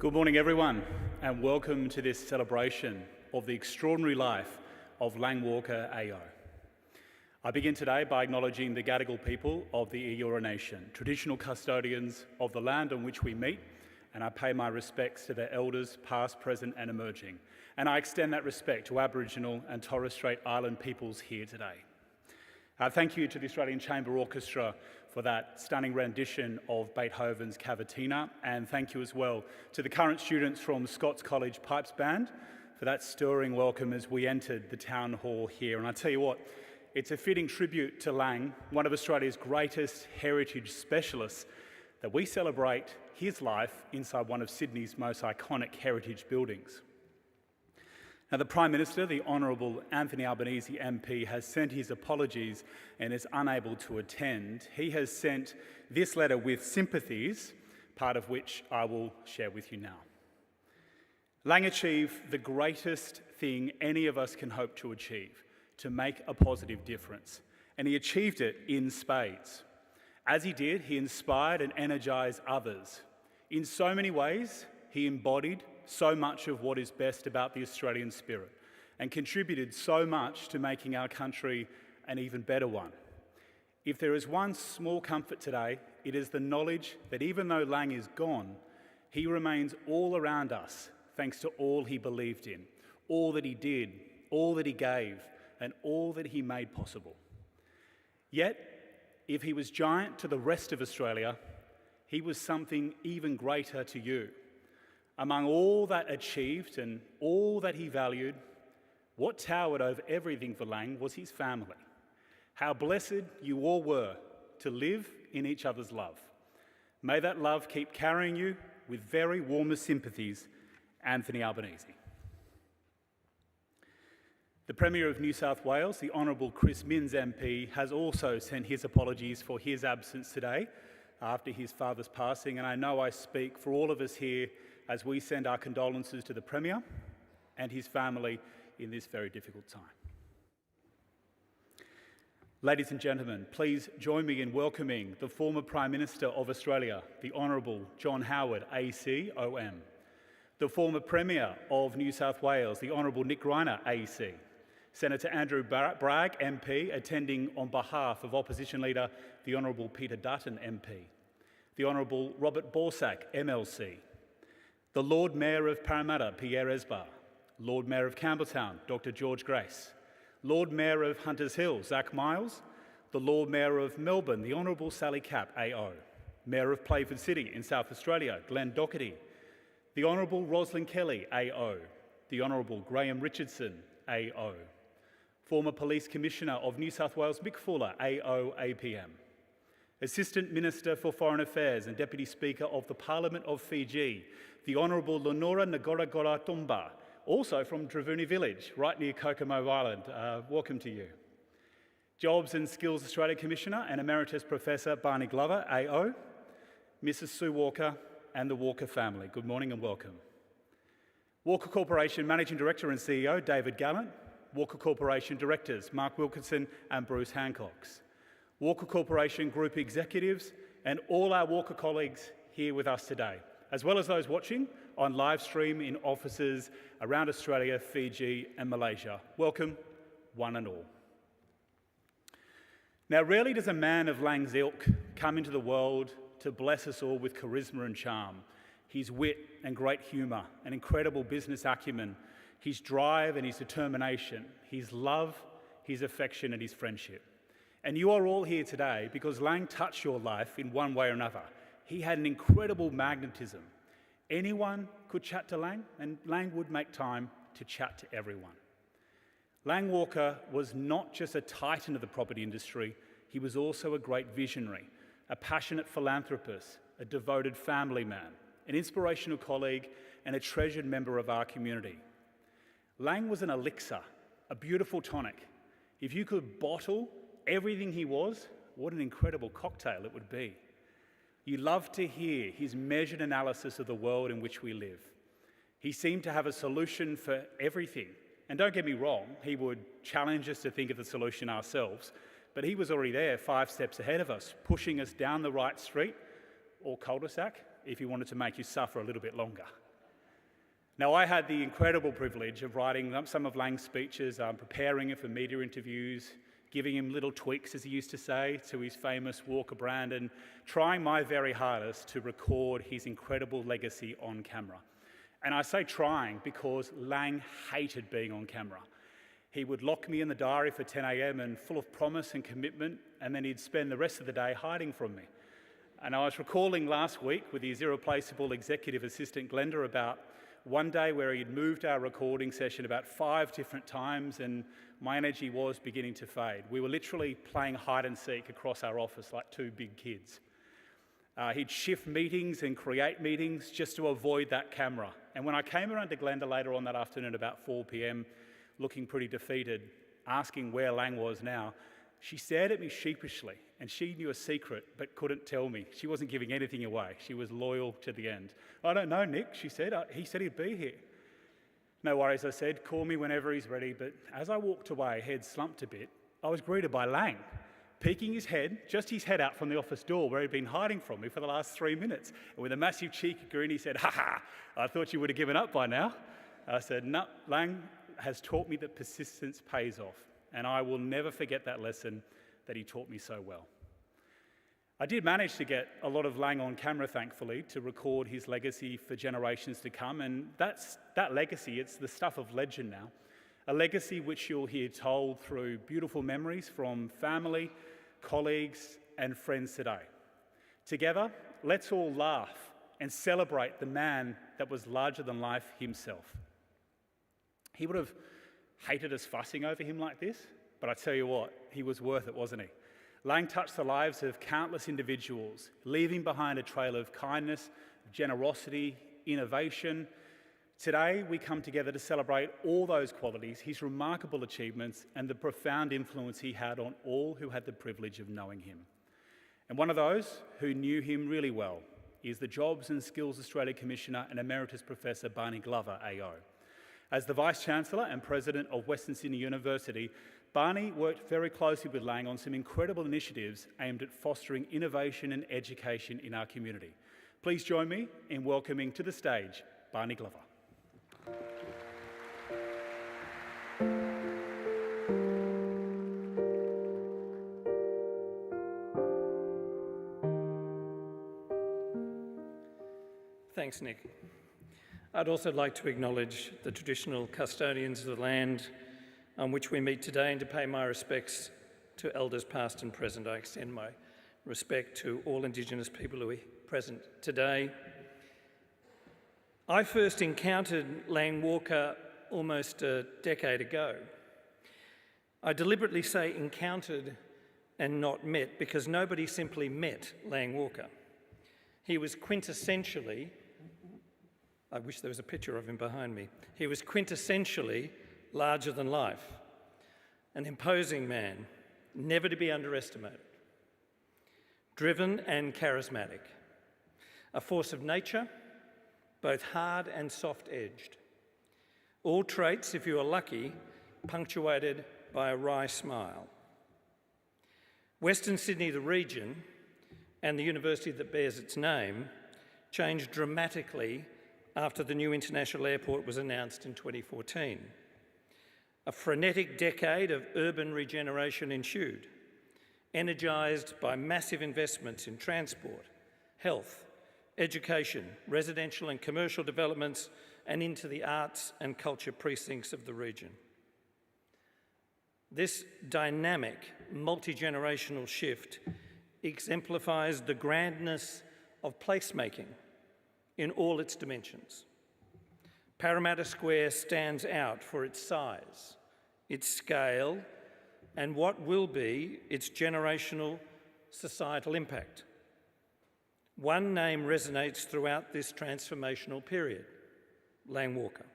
Good morning, everyone, and welcome to this celebration of the extraordinary life of Lang Walker AO. I begin today by acknowledging the Gadigal people of the Eora Nation, traditional custodians of the land on which we meet, and I pay my respects to their elders, past, present and emerging. And I extend that respect to Aboriginal and Torres Strait Island peoples here today. Thank you to the Australian Chamber Orchestra for that stunning rendition of Beethoven's Cavatina, and thank you as well to the current students from Scots College Pipes Band for that stirring welcome as we entered the town hall here. And I tell you what, it's a fitting tribute to Lang, one of Australia's greatest heritage specialists, that we celebrate his life inside one of Sydney's most iconic heritage buildings. Now, the Prime Minister, the Honourable Anthony Albanese MP, has sent his apologies and is unable to attend. He has sent this letter with sympathies, part of which I will share with you now. Lang achieved the greatest thing any of us can hope to achieve, to make a positive difference, and he achieved it in spades. As he did, he inspired and energised others. In so many ways, he embodied so much of what is best about the Australian spirit and contributed so much to making our country an even better one. If there is one small comfort today, it is the knowledge that even though Lang is gone, he remains all around us thanks to all he believed in, all that he did, all that he gave, and all that he made possible. Yet, if he was giant to the rest of Australia, he was something even greater to you. Among all that achieved and all that he valued, what towered over everything for Lang was his family. How blessed you all were to live in each other's love. May that love keep carrying you with very warmest sympathies, Anthony Albanese. The Premier of New South Wales, the Honourable Chris Minns MP, has also sent his apologies for his absence today after his father's passing, and I know I speak for all of us here as we send our condolences to the Premier and his family in this very difficult time. Ladies and gentlemen, please join me in welcoming the former Prime Minister of Australia, the Honourable John Howard, AC, OM, the former Premier of New South Wales, the Honourable Nick Greiner, AC, Senator Andrew Bragg, MP, attending on behalf of Opposition Leader the Honourable Peter Dutton, MP, the Honourable Robert Borsak, MLC, the Lord Mayor of Parramatta, Pierre Esbar, Lord Mayor of Campbelltown, Dr George Grace, Lord Mayor of Hunters Hill, Zach Miles, the Lord Mayor of Melbourne, the Honourable Sally Capp, AO, Mayor of Playford City in South Australia, Glenn Doherty, the Honourable Roslyn Kelly, AO, the Honourable Graham Richardson, AO, former Police Commissioner of New South Wales, Mick Fuller, AO, APM, Assistant Minister for Foreign Affairs and Deputy Speaker of the Parliament of Fiji, the Honourable Lenora Ngoragora Tumba, also from Travuni Village, right near Kokomo Island. Welcome to you. Jobs and Skills Australia Commissioner and Emeritus Professor Barney Glover, AO, Mrs Sue Walker and the Walker family. Good morning and welcome. Walker Corporation Managing Director and CEO, David Gallant, Walker Corporation Directors, Mark Wilkinson and Bruce Hancox, Walker Corporation Group Executives and all our Walker colleagues here with us today, as well as those watching on live stream in offices around Australia, Fiji and Malaysia. Welcome, one and all. Now, rarely does a man of Lang's ilk come into the world to bless us all with charisma and charm, his wit and great humour, an incredible business acumen, his drive and his determination, his love, his affection and his friendship. And you are all here today because Lang touched your life in one way or another. He had an incredible magnetism. Anyone could chat to Lang, and Lang would make time to chat to everyone. Lang Walker was not just a titan of the property industry, he was also a great visionary, a passionate philanthropist, a devoted family man, an inspirational colleague, and a treasured member of our community. Lang was an elixir, a beautiful tonic. If you could bottle everything he was, what an incredible cocktail it would be. You love to hear his measured analysis of the world in which we live. He seemed to have a solution for everything. And don't get me wrong, he would challenge us to think of the solution ourselves, but he was already there 5 steps ahead of us, pushing us down the right street or cul-de-sac if he wanted to make you suffer a little bit longer. Now, I had the incredible privilege of writing some of Lang's speeches, preparing him for media interviews, giving him little tweaks, as he used to say, to his famous Walker brand, and trying my very hardest to record his incredible legacy on camera. And I say trying because Lang hated being on camera. He would lock me in the diary for 10 a.m. and full of promise and commitment, and then he'd spend the rest of the day hiding from me. And I was recalling last week with his irreplaceable executive assistant Glenda about one day where he'd moved our recording session about 5 different times and my energy was beginning to fade. We were literally playing hide and seek across our office like 2 big kids. He'd shift meetings and create meetings just to avoid that camera. And when I came around to Glenda later on that afternoon about 4 p.m, looking pretty defeated, asking where Lang was now, she stared at me sheepishly, and she knew a secret but couldn't tell me. She wasn't giving anything away. She was loyal to the end. "I don't know, Nick," she said. "He said he'd be here." "No worries," I said. "Call me whenever he's ready." But as I walked away, head slumped a bit, I was greeted by Lang, peeking his head out from the office door where he'd been hiding from me for the last 3 minutes. And with a massive cheeky grin, he said, "Ha ha, I thought you would have given up by now." I said, "No, Lang has taught me that persistence pays off. And I will never forget that lesson that he taught me so well." I did manage to get a lot of Lang on camera, thankfully, to record his legacy for generations to come. And that legacy, it's the stuff of legend now. A legacy which you'll hear told through beautiful memories from family, colleagues, and friends today. Together, let's all laugh and celebrate the man that was larger than life himself. He would have hated us fussing over him like this, but I tell you what, he was worth it, wasn't he? Lang touched the lives of countless individuals, leaving behind a trail of kindness, generosity, innovation. Today, we come together to celebrate all those qualities, his remarkable achievements, and the profound influence he had on all who had the privilege of knowing him. And one of those who knew him really well is the Jobs and Skills Australia Commissioner and Emeritus Professor Barney Glover, AO. As the Vice-Chancellor and President of Western Sydney University, Barney worked very closely with Lang on some incredible initiatives aimed at fostering innovation and education in our community. Please join me in welcoming to the stage Barney Glover. Thanks, Nick. I'd also like to acknowledge the traditional custodians of the land on which we meet today and to pay my respects to elders past and present. I extend my respect to all Indigenous people who are present today. I first encountered Lang Walker almost a decade ago. I deliberately say encountered and not met because nobody simply met Lang Walker. He was quintessentially, I wish there was a picture of him behind me, he was quintessentially larger than life, an imposing man, never to be underestimated, driven and charismatic, a force of nature, both hard and soft-edged. All traits, if you are lucky, punctuated by a wry smile. Western Sydney, the region, and the university that bears its name, changed dramatically after the new international airport was announced in 2014. A frenetic decade of urban regeneration ensued, energised by massive investments in transport, health, education, residential and commercial developments, and into the arts and culture precincts of the region. This dynamic, multi-generational shift exemplifies the grandness of placemaking in all its dimensions. Parramatta Square stands out for its size, its scale, and what will be its generational societal impact. One name resonates throughout this transformational period: Lang Walker.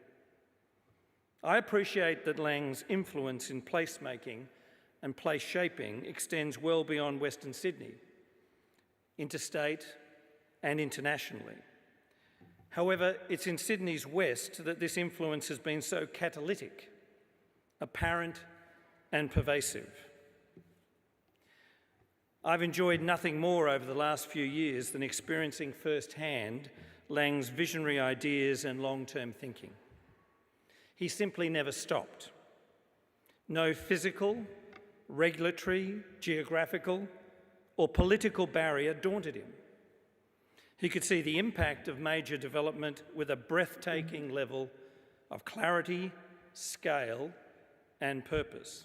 I appreciate that Lang's influence in placemaking and place shaping extends well beyond Western Sydney, interstate and internationally. However, it's in Sydney's west that this influence has been so catalytic, apparent and pervasive. I've enjoyed nothing more over the last few years than experiencing firsthand Lang's visionary ideas and long-term thinking. He simply never stopped. No physical, regulatory, geographical, or political barrier daunted him. He could see the impact of major development with a breathtaking level of clarity, scale, and purpose.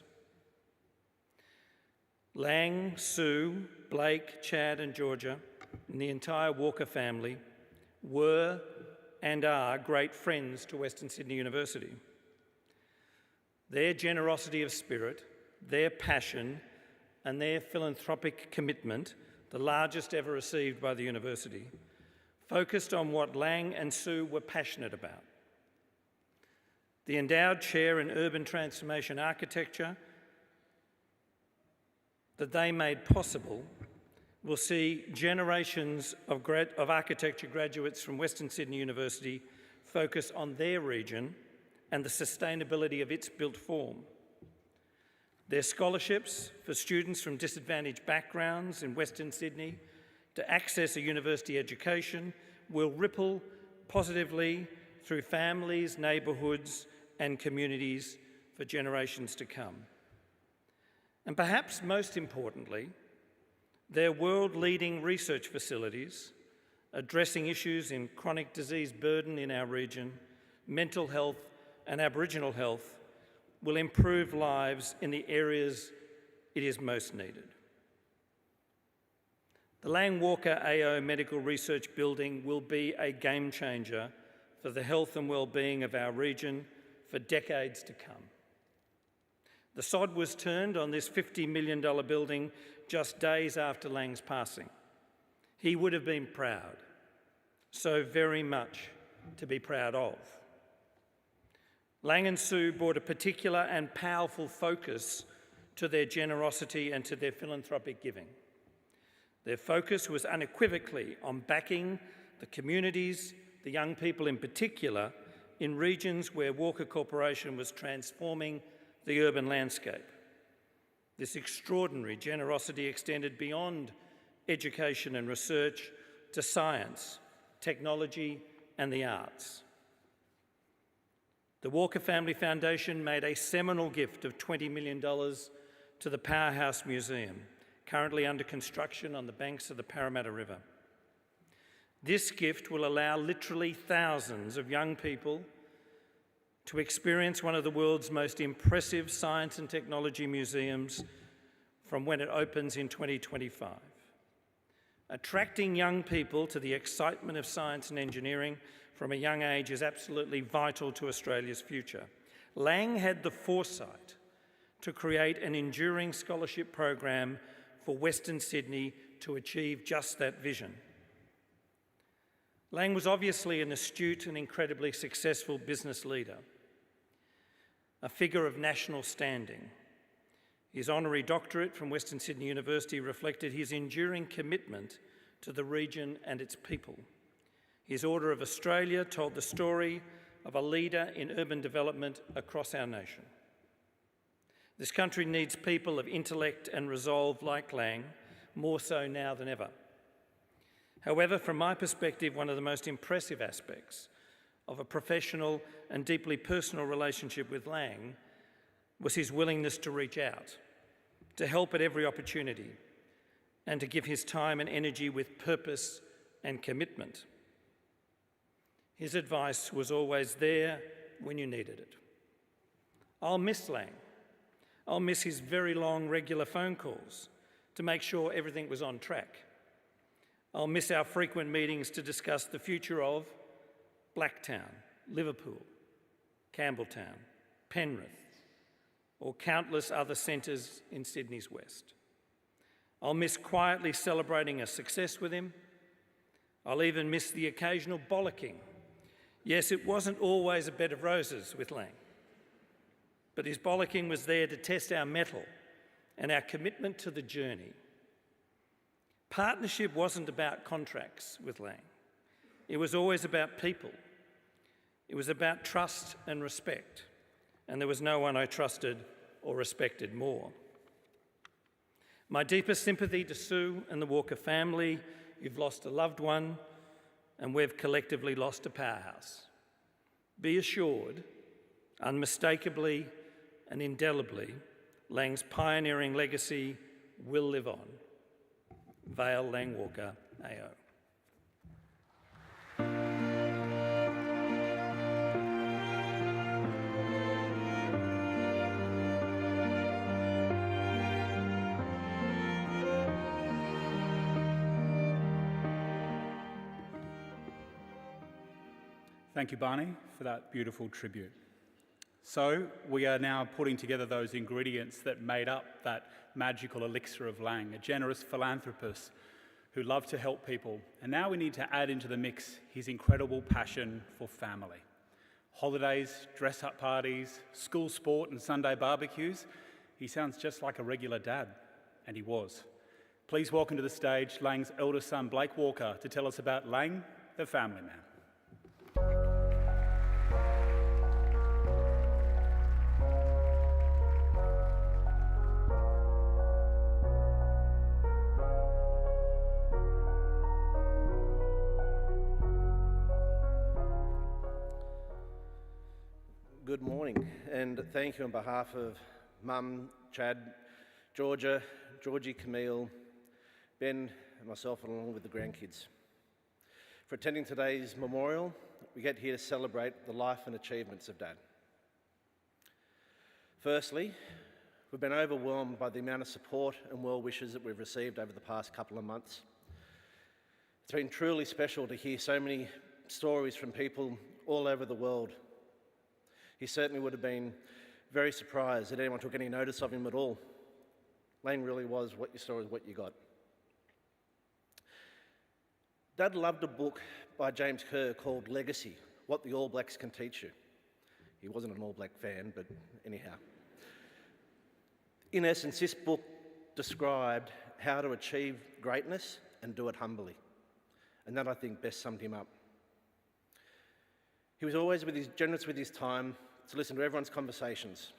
Lang, Sue, Blake, Chad, and Georgia, and the entire Walker family were and are great friends to Western Sydney University. Their generosity of spirit, their passion, and their philanthropic commitment, the largest ever received by the university, focused on what Lang and Sue were passionate about. The endowed chair in urban transformation architecture that they made possible will see generations of architecture graduates from Western Sydney University focus on their region and the sustainability of its built form. Their scholarships for students from disadvantaged backgrounds in Western Sydney to access a university education will ripple positively through families, neighbourhoods, and communities for generations to come. And perhaps most importantly, their world-leading research facilities addressing issues in chronic disease burden in our region, mental health and Aboriginal health will improve lives in the areas it is most needed. The Lang Walker AO Medical Research Building will be a game changer for the health and well-being of our region for decades to come. The sod was turned on this $50 million building just days after Lang's passing. He would have been proud, so very much to be proud of. Lang and Sue brought a particular and powerful focus to their generosity and to their philanthropic giving. Their focus was unequivocally on backing the communities, the young people in particular, in regions where Walker Corporation was transforming the urban landscape. This extraordinary generosity extended beyond education and research to science, technology, and the arts. The Walker Family Foundation made a seminal gift of $20 million to the Powerhouse Museum, currently under construction on the banks of the Parramatta River. This gift will allow literally thousands of young people to experience one of the world's most impressive science and technology museums from when it opens in 2025. Attracting young people to the excitement of science and engineering from a young age is absolutely vital to Australia's future. Lang had the foresight to create an enduring scholarship program for Western Sydney to achieve just that vision. Lang was obviously an astute and incredibly successful business leader, a figure of national standing. His honorary doctorate from Western Sydney University reflected his enduring commitment to the region and its people. His Order of Australia told the story of a leader in urban development across our nation. This country needs people of intellect and resolve like Lang, more so now than ever. However, from my perspective, one of the most impressive aspects of a professional and deeply personal relationship with Lang was his willingness to reach out, to help at every opportunity, and to give his time and energy with purpose and commitment. His advice was always there when you needed it. I'll miss Lang. I'll miss his very long, regular phone calls to make sure everything was on track. I'll miss our frequent meetings to discuss the future of Blacktown, Liverpool, Campbelltown, Penrith, or countless other centres in Sydney's west. I'll miss quietly celebrating a success with him. I'll even miss the occasional bollocking. Yes, it wasn't always a bed of roses with Lang, but his bollocking was there to test our mettle and our commitment to the journey. Partnership wasn't about contracts with Lang. It was always about people. It was about trust and respect, and there was no one I trusted or respected more. My deepest sympathy to Sue and the Walker family. You've lost a loved one, and we've collectively lost a powerhouse. Be assured, unmistakably and indelibly, Lang's pioneering legacy will live on. Vale Lang Walker, AO. Thank you, Barney, for that beautiful tribute. So we are now putting together those ingredients that made up that magical elixir of Lang, a generous philanthropist who loved to help people. And now we need to add into the mix his incredible passion for family. Holidays, dress-up parties, school sport and Sunday barbecues. He sounds just like a regular dad, and he was. Please welcome to the stage Lang's eldest son, Blake Walker, to tell us about Lang, the family man. Good morning, and thank you on behalf of Mum, Chad, Georgia, Georgie, Camille, Ben, and myself, along with the grandkids. For attending today's memorial, we get here to celebrate the life and achievements of Dad. Firstly, we've been overwhelmed by the amount of support and well wishes that we've received over the past couple of months. It's been truly special to hear so many stories from people all over the world. He certainly would have been very surprised that anyone took any notice of him at all. Lang really was what you saw is what you got. Dad loved a book by James Kerr called Legacy, What the All Blacks Can Teach You. He wasn't an All Black fan, but anyhow. In essence, this book described how to achieve greatness and do it humbly. And that, I think, best summed him up. He was always generous with his time to listen to everyone's conversations.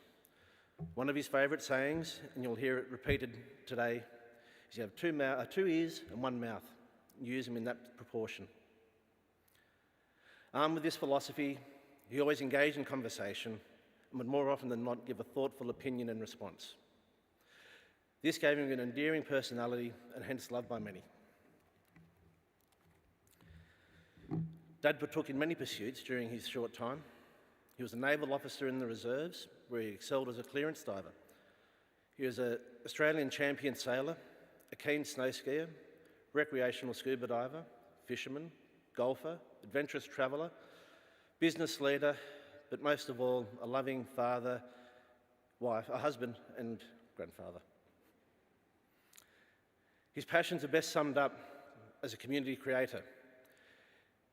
One of his favourite sayings, and you'll hear it repeated today, is you have two ears and one mouth. Use them in that proportion. Armed with this philosophy, he always engaged in conversation and would more often than not give a thoughtful opinion and response. This gave him an endearing personality and hence loved by many. Dad partook in many pursuits during his short time. He was a naval officer in the reserves, where he excelled as a clearance diver. He was an Australian champion sailor, a keen snow skier, recreational scuba diver, fisherman, golfer, adventurous traveller, business leader, but most of all, a loving father, wife, a husband and grandfather. His passions are best summed up as a community creator.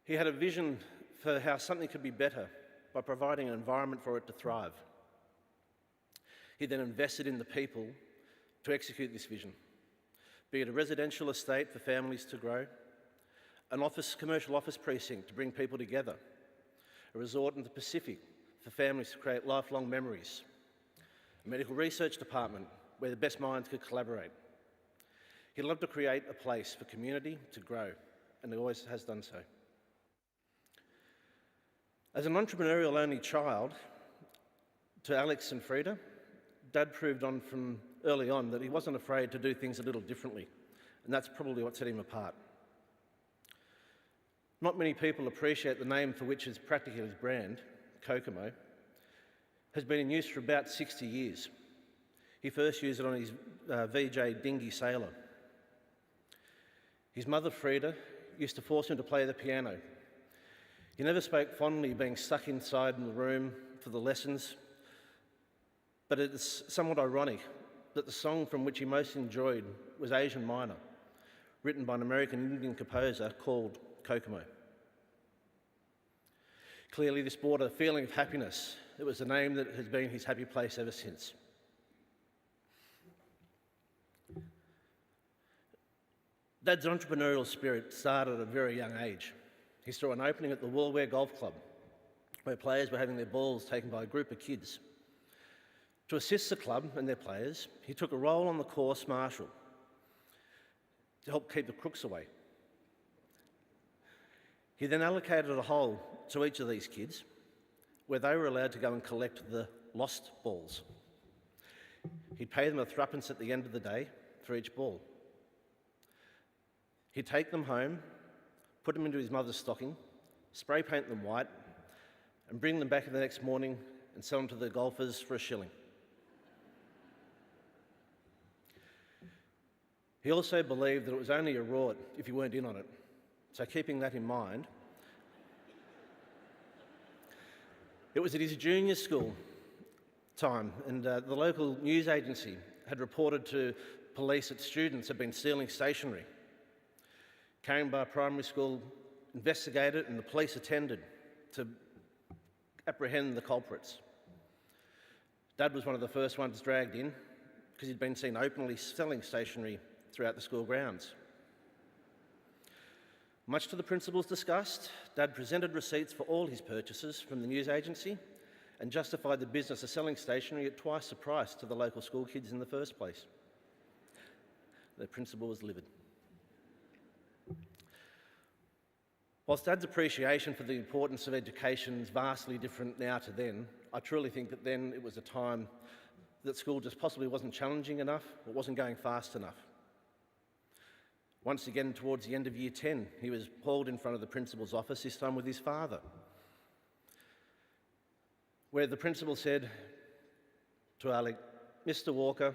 He had a vision for how something could be better by providing an environment for it to thrive. He then invested in the people to execute this vision, be it a residential estate for families to grow, an commercial office precinct to bring people together, a resort in the Pacific for families to create lifelong memories, a medical research department where the best minds could collaborate. He loved to create a place for community to grow, and he always has done so. As an entrepreneurial only child to Alex and Frida, Dad proved on from early on that he wasn't afraid to do things a little differently, and that's probably what set him apart. Not many people appreciate the name for which is practically his brand, Kokomo, has been in use for about 60 years. He first used it on his VJ dinghy sailor. His mother, Frida, used to force him to play the piano. He never spoke fondly of being stuck inside in the room for the lessons, but it's somewhat ironic that the song from which he most enjoyed was Asian Minor, written by an American Indian composer called Kokomo. Clearly, this brought a feeling of happiness. It was the name that has been his happy place ever since. Dad's entrepreneurial spirit started at a very young age. He saw an opening at the Woolware Golf Club, where players were having their balls taken by a group of kids. To assist the club and their players, he took a role on the course marshal to help keep the crooks away. He then allocated a hole to each of these kids where they were allowed to go and collect the lost balls. He'd pay them a threepence at the end of the day for each ball. He'd take them home, put them into his mother's stocking, spray paint them white, and bring them back the next morning and sell them to the golfers for $1. He also believed that it was only a rort if you weren't in on it. So keeping that in mind, it was at his junior school time, and the local news agency had reported to police that students had been stealing stationery. Caringbah Primary School investigated and the police attended to apprehend the culprits. Dad was one of the first ones dragged in because he'd been seen openly selling stationery throughout the school grounds. Much to the principal's disgust, Dad presented receipts for all his purchases from the news agency and justified the business of selling stationery at twice the price to the local school kids in the first place. The principal was livid. Whilst Dad's appreciation for the importance of education is vastly different now to then, I truly think that then it was a time that school just possibly wasn't challenging enough or wasn't going fast enough. Once again, towards the end of Year 10, he was hauled in front of the principal's office, this time with his father, where the principal said to Alec, "Mr. Walker,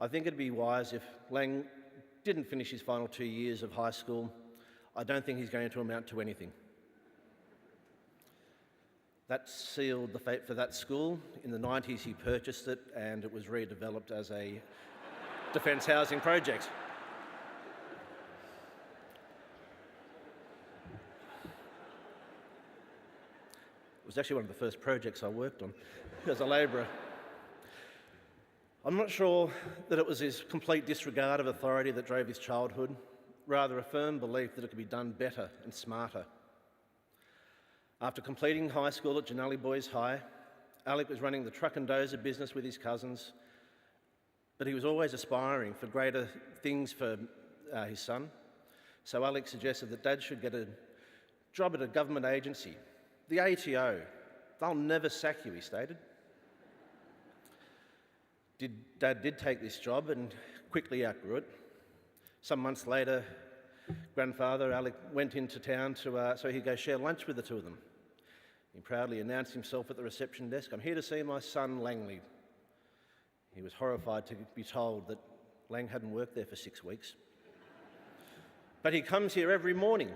I think it'd be wise if Lang didn't finish his final 2 years of high school. I don't think he's going to amount to anything." That sealed the fate for that school. In the 90s, he purchased it and it was redeveloped as a defence housing project. It was actually one of the first projects I worked on as a labourer. I'm not sure that it was his complete disregard of authority that drove his childhood, rather a firm belief that it could be done better and smarter. After completing high school at Janelli Boys High, Alec was running the truck and dozer business with his cousins, but he was always aspiring for greater things for his son. So Alec suggested that Dad should get a job at a government agency, the ATO. They'll never sack you, he stated. Dad did take this job and quickly outgrew it. Some months later, grandfather Alec went into town so he'd go share lunch with the two of them. He proudly announced himself at the reception desk, "I'm here to see my son Langley." He was horrified to be told that Lang hadn't worked there for 6 weeks. "But he comes here every morning."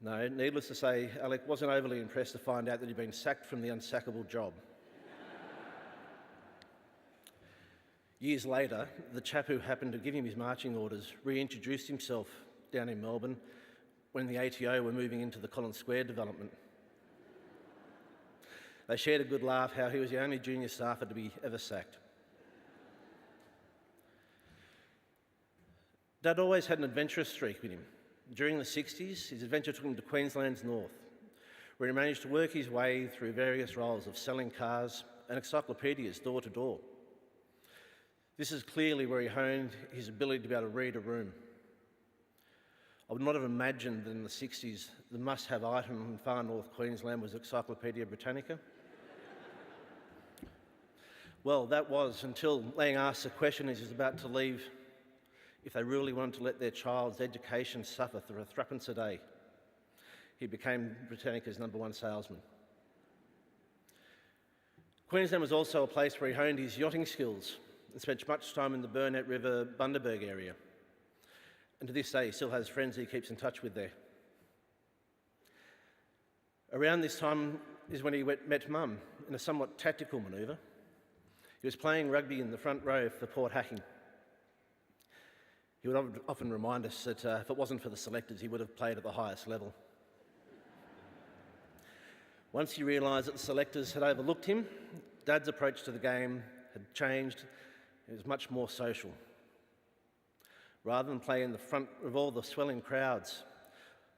No, needless to say, Alec wasn't overly impressed to find out that he'd been sacked from the unsackable job. Years later, the chap who happened to give him his marching orders reintroduced himself down in Melbourne when the ATO were moving into the Collins Square development. They shared a good laugh how he was the only junior staffer to be ever sacked. Dad always had an adventurous streak with him. During the 60s, his adventure took him to Queensland's north, where he managed to work his way through various roles of selling cars and encyclopedias door to door. This is clearly where he honed his ability to be able to read a room. I would not have imagined that in the 60s the must-have item in far north Queensland was Encyclopaedia Britannica. Well, that was until Lang asked the question as he was about to leave if they really wanted to let their child's education suffer through a threepence a day. He became Britannica's #1 salesman. Queensland was also a place where he honed his yachting skills and spent much time in the Burnett River, Bundaberg area. And to this day, he still has friends he keeps in touch with there. Around this time is when he met Mum in a somewhat tactical manoeuvre. He was playing rugby in the front row for Port Hacking. He would often remind us that if it wasn't for the selectors, he would have played at the highest level. Once he realised that the selectors had overlooked him, Dad's approach to the game had changed. It was much more social. Rather than play in the front of all the swelling crowds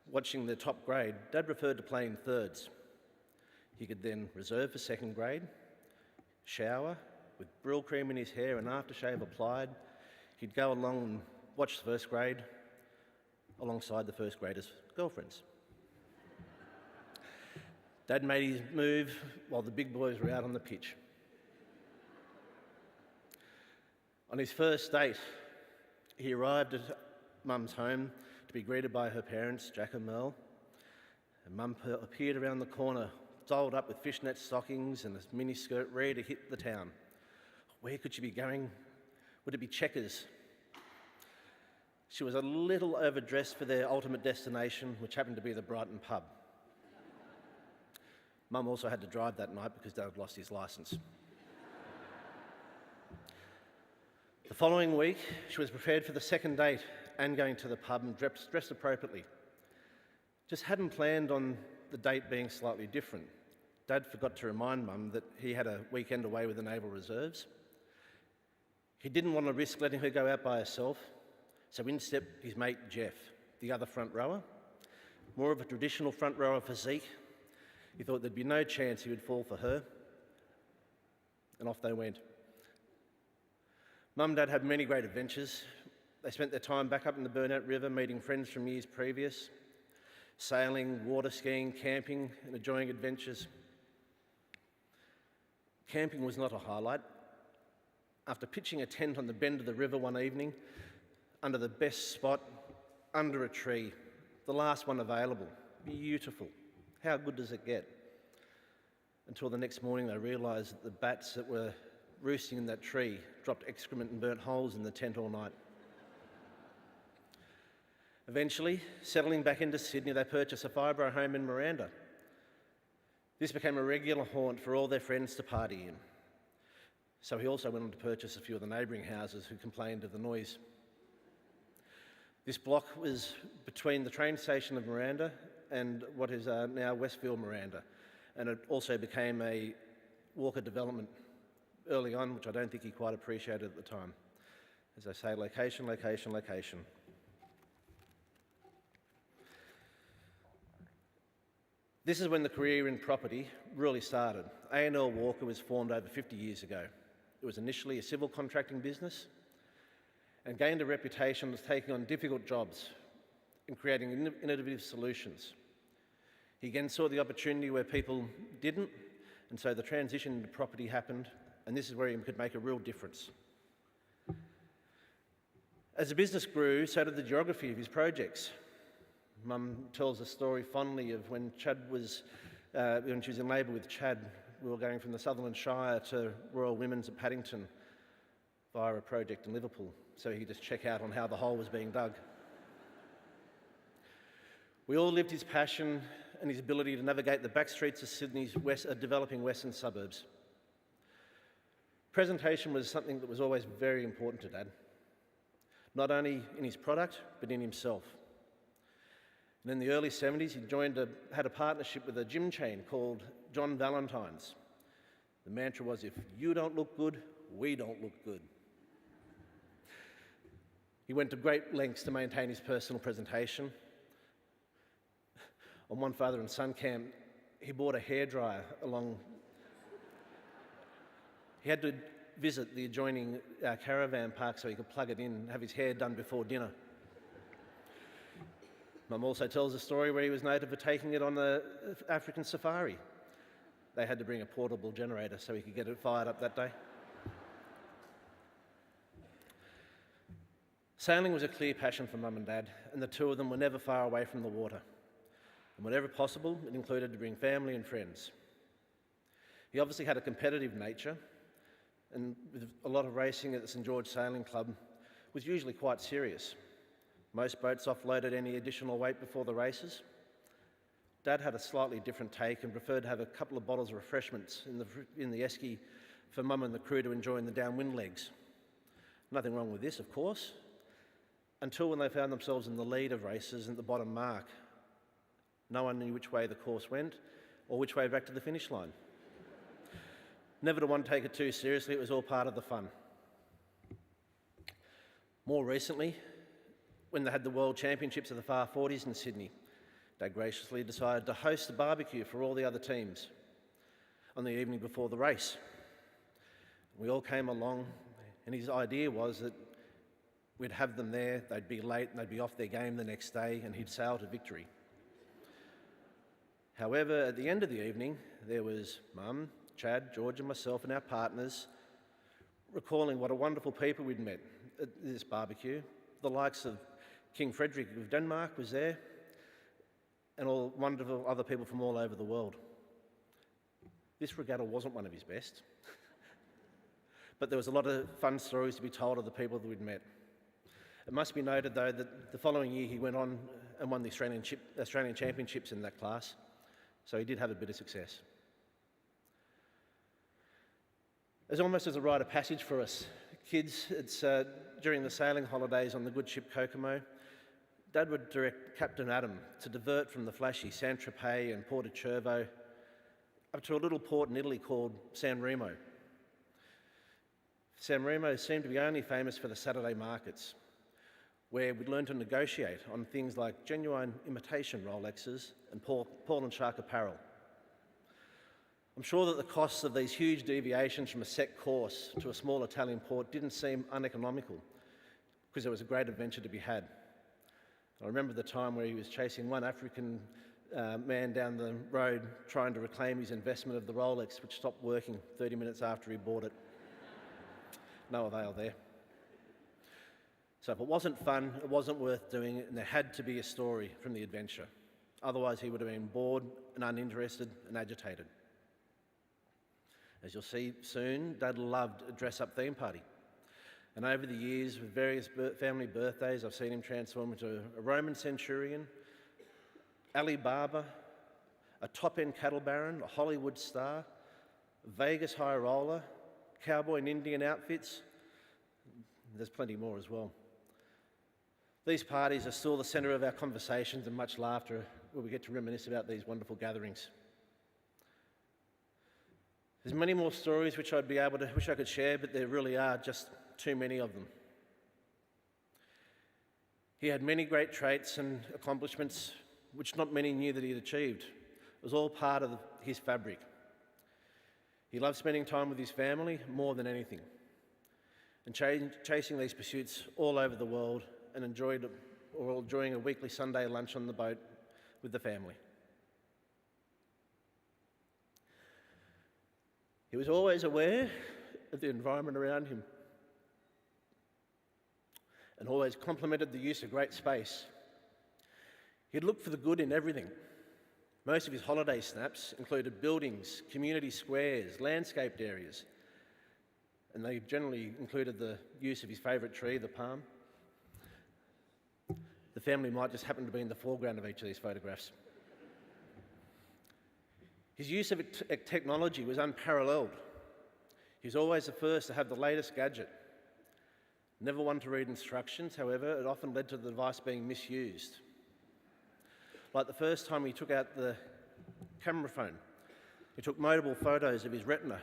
watching the top grade, Dad preferred to play in thirds. He could then reserve for second grade, shower with brill cream in his hair and aftershave applied. He'd go along and watch the first grade, alongside the first graders' girlfriends. Dad made his move while the big boys were out on the pitch. On his first date, he arrived at Mum's home to be greeted by her parents, Jack and Mel, and Mum appeared around the corner, dolled up with fishnet stockings and a miniskirt, ready to hit the town. Where could she be going? Would it be Checkers? She was a little overdressed for their ultimate destination, which happened to be the Brighton pub. Mum also had to drive that night because Dad had lost his licence. The following week, she was prepared for the second date and going to the pub and dressed appropriately. Just hadn't planned on the date being slightly different. Dad forgot to remind Mum that he had a weekend away with the Naval Reserves. He didn't want to risk letting her go out by herself, so in stepped his mate Jeff, the other front rower. More of a traditional front rower physique. He thought there'd be no chance he would fall for her, and off they went. Mum and Dad had many great adventures. They spent their time back up in the Burnout River meeting friends from years previous, sailing, water skiing, camping and enjoying adventures. Camping was not a highlight. After pitching a tent on the bend of the river one evening, under the best spot, under a tree, the last one available, beautiful. How good does it get? Until the next morning they realised that the bats that were roosting in that tree dropped excrement and burnt holes in the tent all night. Eventually, settling back into Sydney, they purchased a five-row home in Miranda. This became a regular haunt for all their friends to party in. So he also went on to purchase a few of the neighbouring houses who complained of the noise. This block was between the train station of Miranda and what is now Westfield Miranda, and it also became a Walker development early on, which I don't think he quite appreciated at the time. As I say, location, location, location. This is when the career in property really started. A&L Walker was formed over 50 years ago. It was initially a civil contracting business and gained a reputation as taking on difficult jobs and creating innovative solutions. He again saw the opportunity where people didn't, and so the transition into property happened, and this is where he could make a real difference. As the business grew, so did the geography of his projects. Mum tells a story fondly of when when she was in labour with Chad, we were going from the Sutherland Shire to Royal Women's at Paddington via a project in Liverpool, so he could just check out on how the hole was being dug. We all lived his passion and his ability to navigate the back streets of Sydney's developing western suburbs. Presentation was something that was always very important to Dad, not only in his product, but in himself. And in the early 70s, he had a partnership with a gym chain called John Valentine's. The mantra was, if you don't look good, we don't look good. He went to great lengths to maintain his personal presentation. On one father and son camp, he bought a hairdryer along. He had to visit the adjoining caravan park so he could plug it in and have his hair done before dinner. Mum also tells a story where he was noted for taking it on the African safari. They had to bring a portable generator so he could get it fired up that day. Sailing was a clear passion for Mum and Dad, and the two of them were never far away from the water. And whenever possible, it included to bring family and friends. He obviously had a competitive nature, and with a lot of racing at the St George Sailing Club was usually quite serious. Most boats offloaded any additional weight before the races. Dad had a slightly different take and preferred to have a couple of bottles of refreshments in the esky for Mum and the crew to enjoy in the downwind legs. Nothing wrong with this, of course, until when they found themselves in the lead of races and at the bottom mark. No one knew which way the course went or which way back to the finish line. Never to one take it too seriously, it was all part of the fun. More recently, when they had the World Championships of the Far 40s in Sydney, Dad graciously decided to host a barbecue for all the other teams on the evening before the race. We all came along, and his idea was that We'd have them there, they'd be late and they'd be off their game the next day and he'd sail to victory. However, at the end of the evening, there was Mum, Chad, George and myself and our partners recalling what a wonderful people we'd met at this barbecue. The likes of King Frederick of Denmark was there, and all wonderful other people from all over the world. This regatta wasn't one of his best, but there was a lot of fun stories to be told of the people that we'd met. It must be noted, though, that the following year he went on and won the Australian Championships in that class, so he did have a bit of success. It's almost as a rite of passage for us kids. It's during the sailing holidays on the good ship Kokomo, Dad would direct Captain Adam to divert from the flashy Saint-Tropez and Porto-Cervo up to a little port in Italy called San Remo. San Remo seemed to be only famous for the Saturday markets, where we'd learn to negotiate on things like genuine imitation Rolexes and Paul and Shark apparel. I'm sure that the costs of these huge deviations from a set course to a small Italian port didn't seem uneconomical, because there was a great adventure to be had. I remember the time where he was chasing one African man down the road trying to reclaim his investment of the Rolex, which stopped working 30 minutes after he bought it. No avail there. So if it wasn't fun, it wasn't worth doing it, and there had to be a story from the adventure. Otherwise he would have been bored and uninterested and agitated. As you'll see soon, Dad loved a dress-up theme party. And over the years, with various family birthdays, I've seen him transform into a Roman centurion, Ali Baba, a top-end cattle baron, a Hollywood star, a Vegas high roller, cowboy and Indian outfits. There's plenty more as well. These parties are still the centre of our conversations and much laughter where we get to reminisce about these wonderful gatherings. There's many more stories which wish I could share, but there really are just too many of them. He had many great traits and accomplishments which not many knew that he'd achieved. It was all part of his fabric. He loved spending time with his family more than anything, and chasing these pursuits all over the world, and enjoying a weekly Sunday lunch on the boat with the family. He was always aware of the environment around him and always complimented the use of great space. He'd look for the good in everything. Most of his holiday snaps included buildings, community squares, landscaped areas, and they generally included the use of his favourite tree, the palm. The family might just happen to be in the foreground of each of these photographs. His use of technology was unparalleled. He was always the first to have the latest gadget. Never one to read instructions, however, it often led to the device being misused. Like the first time he took out the camera phone, he took multiple photos of his retina,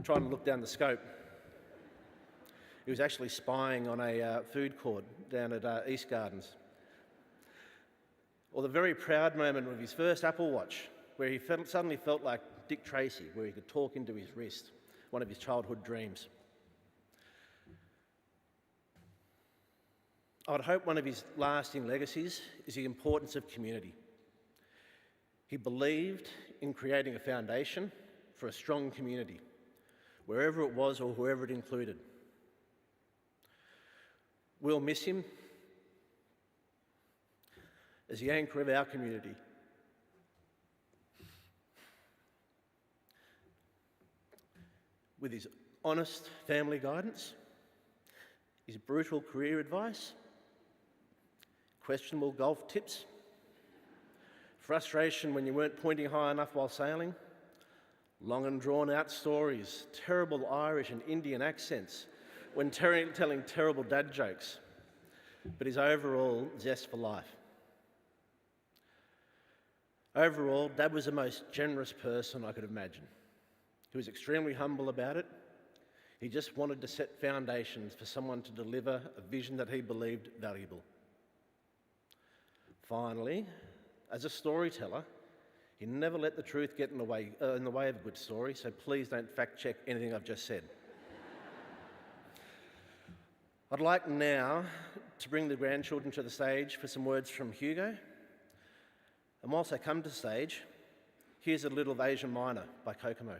trying to look down the scope. He was actually spying on a food court down at East Gardens. Or the very proud moment of his first Apple Watch, where he suddenly felt like Dick Tracy, where he could talk into his wrist, one of his childhood dreams. I would hope one of his lasting legacies is the importance of community. He believed in creating a foundation for a strong community, wherever it was or whoever it included. We'll miss him as the anchor of our community. With his honest family guidance, his brutal career advice, questionable golf tips, frustration when you weren't pointing high enough while sailing, long and drawn out stories, terrible Irish and Indian accents when telling terrible dad jokes, but his overall zest for life. Overall, Dad was the most generous person I could imagine. He was extremely humble about it. He just wanted to set foundations for someone to deliver a vision that he believed valuable. Finally, as a storyteller, he never let the truth get in the way of a good story, so please don't fact check anything I've just said. I'd like now to bring the grandchildren to the stage for some words from Hugo. And whilst they come to the stage, here's A Little Asian Miner by Kokomo.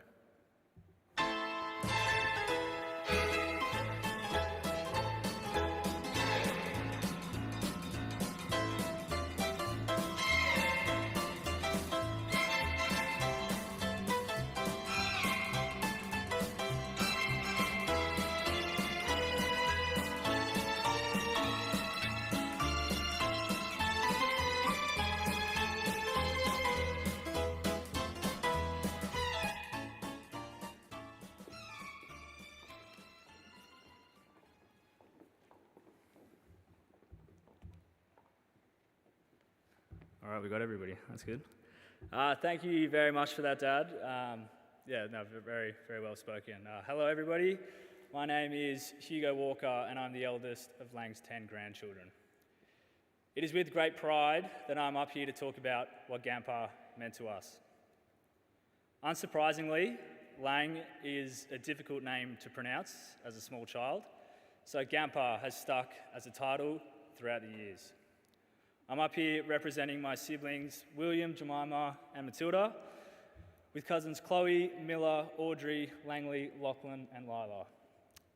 All right, we got everybody. That's good. Thank you very much for that, Dad. Very, very well spoken. Hello, everybody. My name is Hugo Walker, and I'm the eldest of Lang's 10 grandchildren. It is with great pride that I'm up here to talk about what Gampa meant to us. Unsurprisingly, Lang is a difficult name to pronounce as a small child, so Gampa has stuck as a title throughout the years. I'm up here representing my siblings, William, Jemima, and Matilda, with cousins Chloe, Miller, Audrey, Langley, Lachlan, and Lila.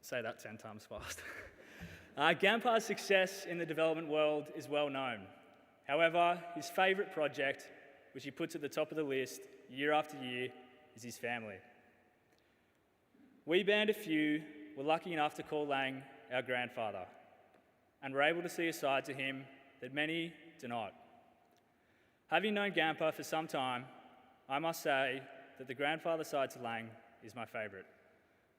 Say that 10 times fast. Gampa's success in the development world is well known. However, his favourite project, which he puts at the top of the list year after year, is his family. We band a few were lucky enough to call Lang our grandfather, and were able to see a side to him that many do not. Having known Gampa for some time, I must say that the grandfather side to Lang is my favourite.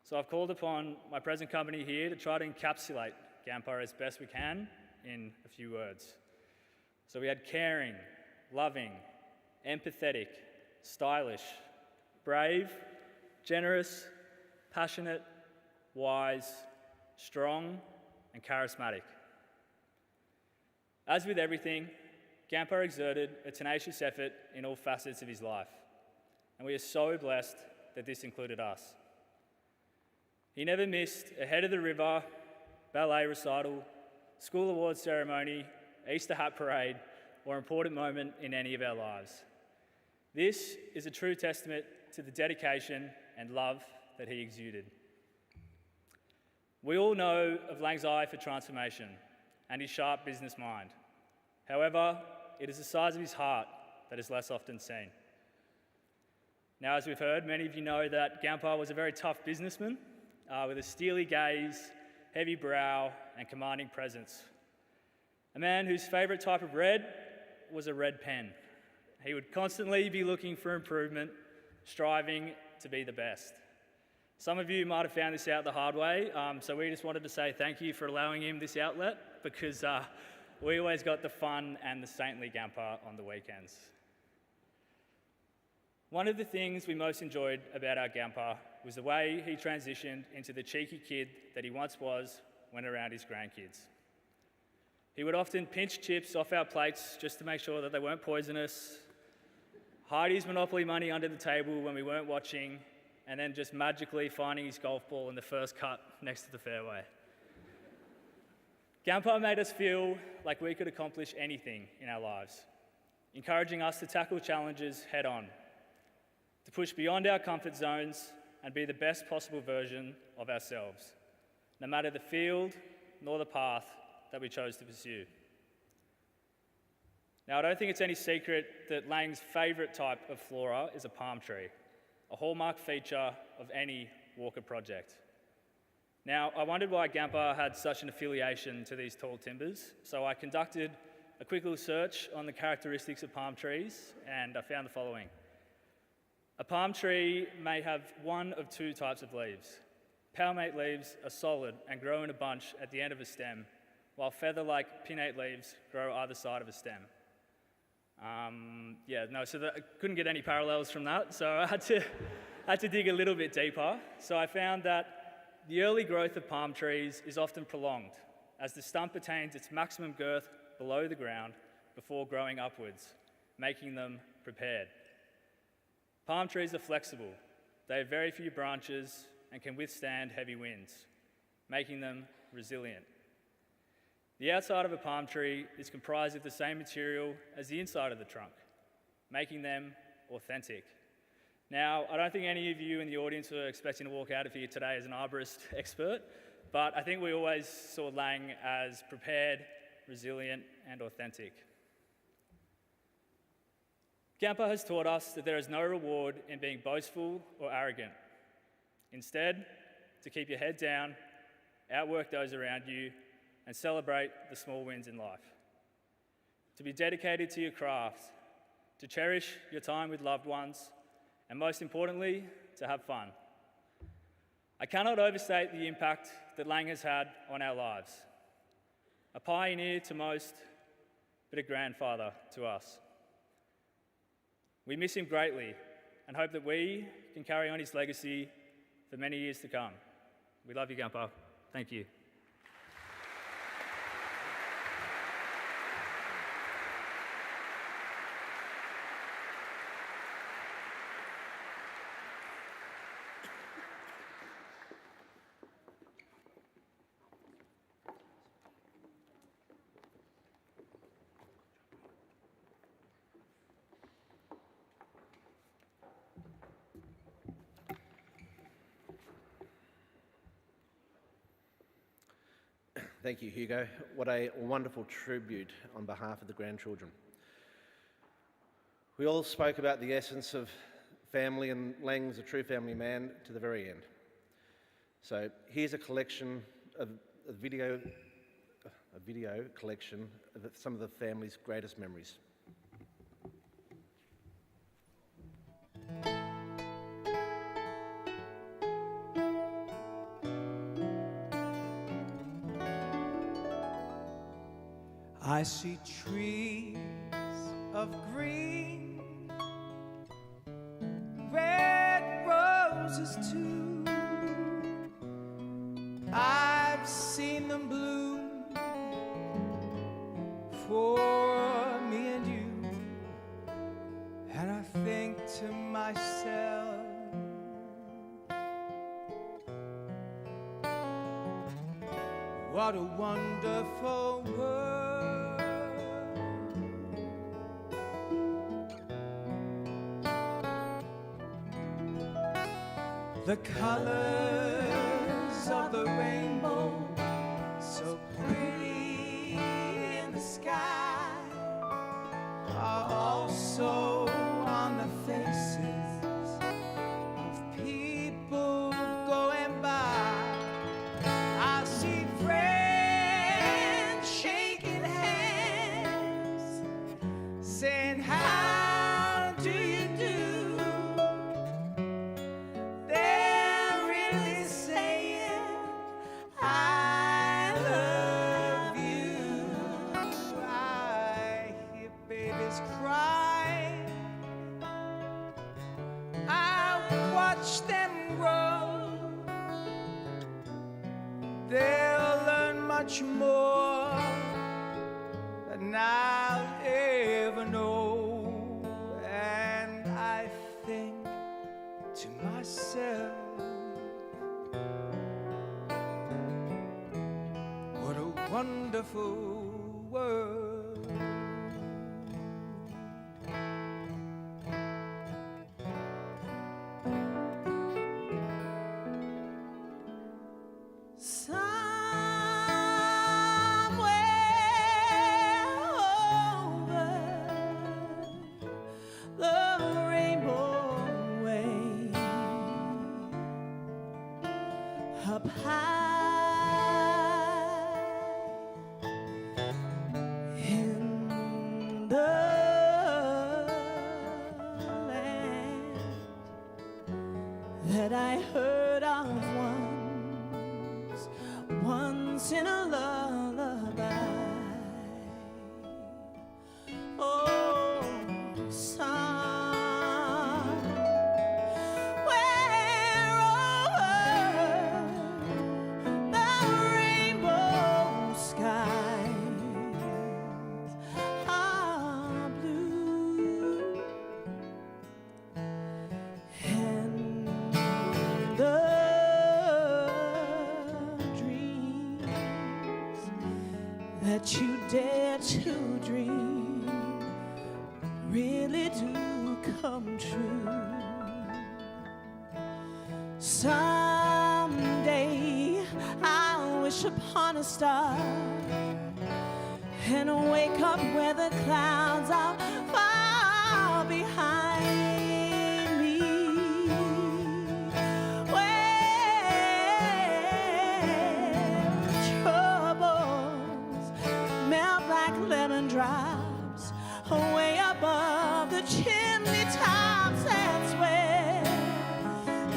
So I've called upon my present company here to try to encapsulate Gampa as best we can in a few words. So we had caring, loving, empathetic, stylish, brave, generous, passionate, wise, strong, and charismatic. As with everything, Gampa exerted a tenacious effort in all facets of his life, and we are so blessed that this included us. He never missed a head of the river, ballet recital, school awards ceremony, Easter hat parade, or important moment in any of our lives. This is a true testament to the dedication and love that he exuded. We all know of Lang's eye for transformation and his sharp business mind. However, it is the size of his heart that is less often seen. Now, as we've heard, many of you know that Gampa was a very tough businessman with a steely gaze, heavy brow, and commanding presence. A man whose favourite type of red was a red pen. He would constantly be looking for improvement, striving to be the best. Some of you might have found this out the hard way, so we just wanted to say thank you for allowing him this outlet, because we always got the fun and the saintly Gampa on the weekends. One of the things we most enjoyed about our Gampa was the way he transitioned into the cheeky kid that he once was when around his grandkids. He would often pinch chips off our plates just to make sure that they weren't poisonous, hide his Monopoly money under the table when we weren't watching, and then just magically finding his golf ball in the first cut next to the fairway. Gampa made us feel like we could accomplish anything in our lives, encouraging us to tackle challenges head on, to push beyond our comfort zones and be the best possible version of ourselves, no matter the field nor the path that we chose to pursue. Now, I don't think it's any secret that Lang's favourite type of flora is a palm tree, a hallmark feature of any Walker project. Now, I wondered why Gampa had such an affiliation to these tall timbers, so I conducted a quick little search on the characteristics of palm trees, and I found the following. A palm tree may have one of two types of leaves. Palmate leaves are solid and grow in a bunch at the end of a stem, while feather-like pinnate leaves grow either side of a stem. I couldn't get any parallels from that, so I had to dig a little bit deeper. So I found that the early growth of palm trees is often prolonged, as the stump attains its maximum girth below the ground before growing upwards, making them prepared. Palm trees are flexible. They have very few branches and can withstand heavy winds, making them resilient. The outside of a palm tree is comprised of the same material as the inside of the trunk, making them authentic. Now, I don't think any of you in the audience were expecting to walk out of here today as an arborist expert, but I think we always saw Lang as prepared, resilient, and authentic. Gampa has taught us that there is no reward in being boastful or arrogant. Instead, to keep your head down, outwork those around you, and celebrate the small wins in life. To be dedicated to your craft, to cherish your time with loved ones, and most importantly, to have fun. I cannot overstate the impact that Lang has had on our lives. A pioneer to most, but a grandfather to us. We miss him greatly and hope that we can carry on his legacy for many years to come. We love you, Gampa. Thank you. Thank you, Hugo. What a wonderful tribute on behalf of the grandchildren. We all spoke about the essence of family, and Lang's a true family man to the very end. So here's a collection of a video collection of some of the family's greatest memories. I see trees of green, red roses too. I've seen them bloom for me and you, and I think to myself, what a wonderful world. The colors of the rainbow, so pretty in the sky, are also on the faces of people going by. I see friends shaking hands, saying, how do you do? They'll learn much more than I'll ever know. And I think to myself, what a wonderful world. Up high what you dare to dream really do come true. Someday I'll wish upon a star and wake up where the clouds are far behind me, where troubles melt like lemon drops away above the chimney tops. That's where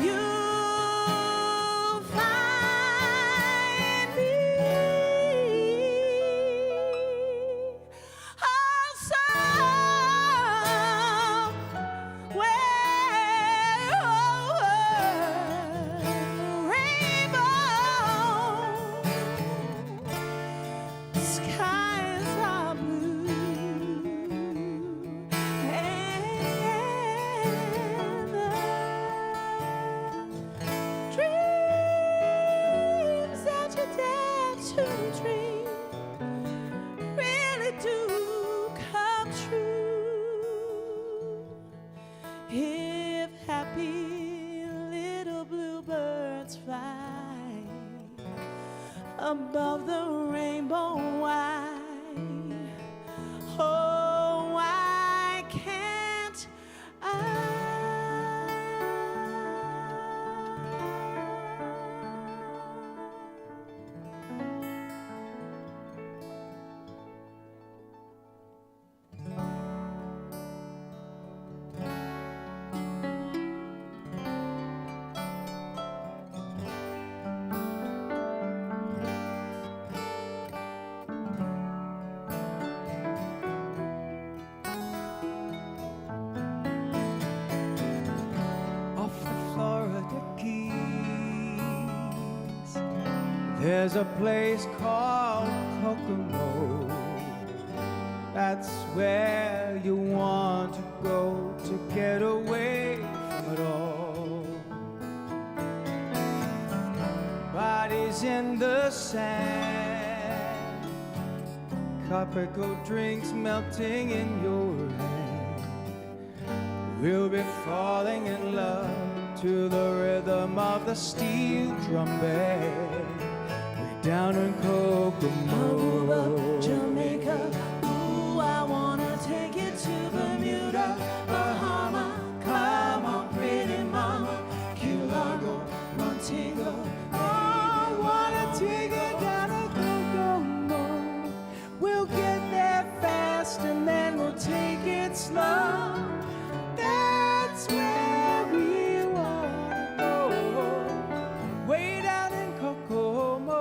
you'll find me. If happy little bluebirds fly above the rainbow, why, oh, why can't I? There's a place called Kokomo. That's where you want to go to get away from it all. Bodies in the sand, tropical drinks melting in your hand. We'll be falling in love to the rhythm of the steel drum band. Down in Kokomo, Aruba, Jamaica. Ooh, I wanna take it to Bermuda, Bahama. Come on, pretty mama, Key Largo, Montego. Oh, I wanna take it down to Kokomo. We'll get there fast and then we'll take it slow. That's where we wanna go, way down in Kokomo.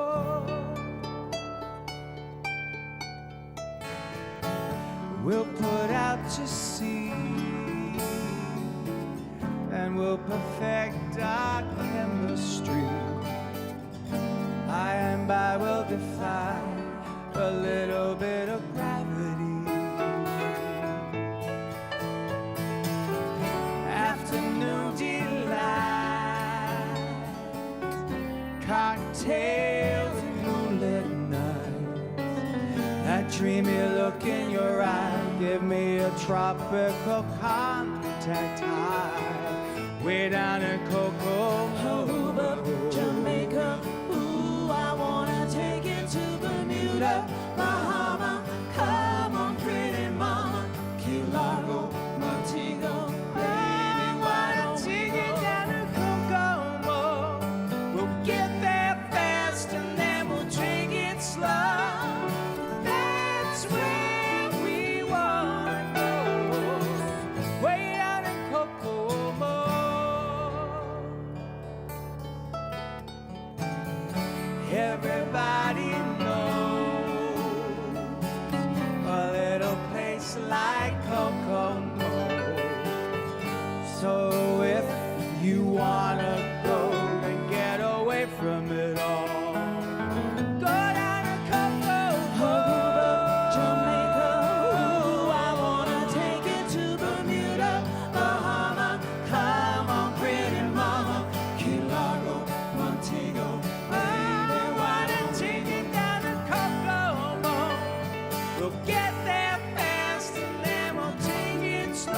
We'll put out to sea and we'll perfect our chemistry. By and by we'll defy a little bit of gravity. Afternoon delight, cocktails and moonlit nights. That dreamy look in your eye, give me a tropical contact high. Way down in Kokomo, Aruba, Jamaica. Ooh, I wanna take it to Bermuda, Bahama. Come on, pretty mama, Key Largo, Montego. Baby, why don't take it down to Kokomo? We'll get there fast and then we'll take it slow. That's where we wanna go, way out in Kokomo. We'll get there fast and then we'll take it slow.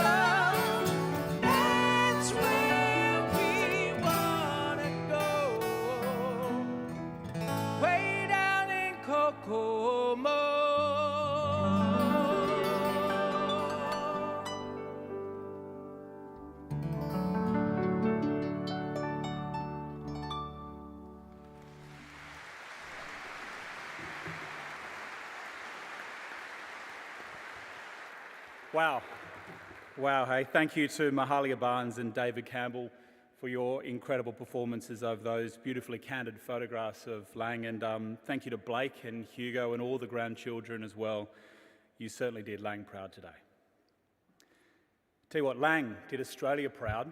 That's where we wanna go. Way down in Kokomo. Wow. Wow, hey. Thank you to Mahalia Barnes and David Campbell for your incredible performances of those beautifully candid photographs of Lang. And thank you to Blake and Hugo and all the grandchildren as well. You certainly did Lang proud today. Tell you what, Lang did Australia proud.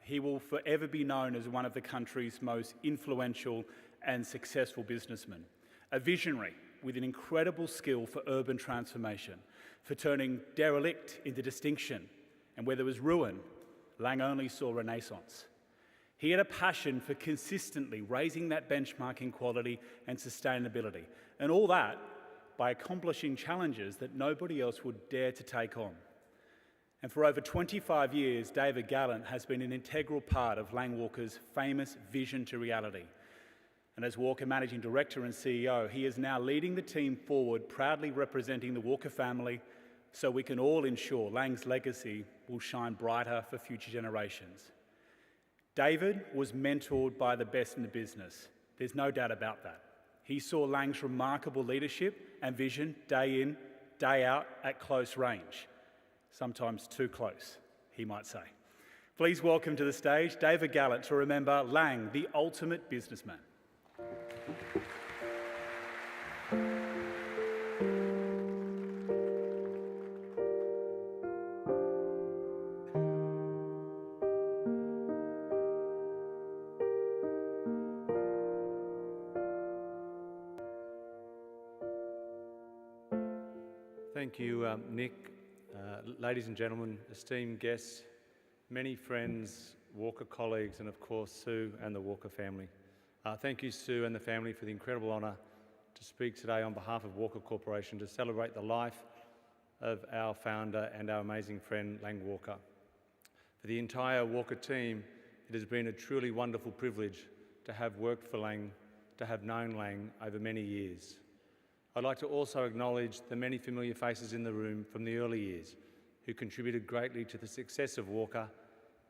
He will forever be known as one of the country's most influential and successful businessmen, a visionary with an incredible skill for urban transformation, for turning derelict into distinction, and where there was ruin, Lang only saw renaissance. He had a passion for consistently raising that benchmark in quality and sustainability, and all that by accomplishing challenges that nobody else would dare to take on. And for over 25 years, David Gallant has been an integral part of Lang Walker's famous vision to reality. And as Walker Managing Director and CEO, he is now leading the team forward, proudly representing the Walker family, so we can all ensure Lang's legacy will shine brighter for future generations. David was mentored by the best in the business. There's no doubt about that. He saw Lang's remarkable leadership and vision day in, day out at close range. Sometimes too close, he might say. Please welcome to the stage David Gallant to remember Lang, the ultimate businessman. Thank you, Nick. Ladies and gentlemen, esteemed guests, many friends, Walker colleagues, and of course Sue and the Walker family. Thank you, Sue and the family, for the incredible honour to speak today on behalf of Walker Corporation to celebrate the life of our founder and our amazing friend, Lang Walker. For the entire Walker team, it has been a truly wonderful privilege to have worked for Lang, to have known Lang over many years. I'd like to also acknowledge the many familiar faces in the room from the early years who contributed greatly to the success of Walker,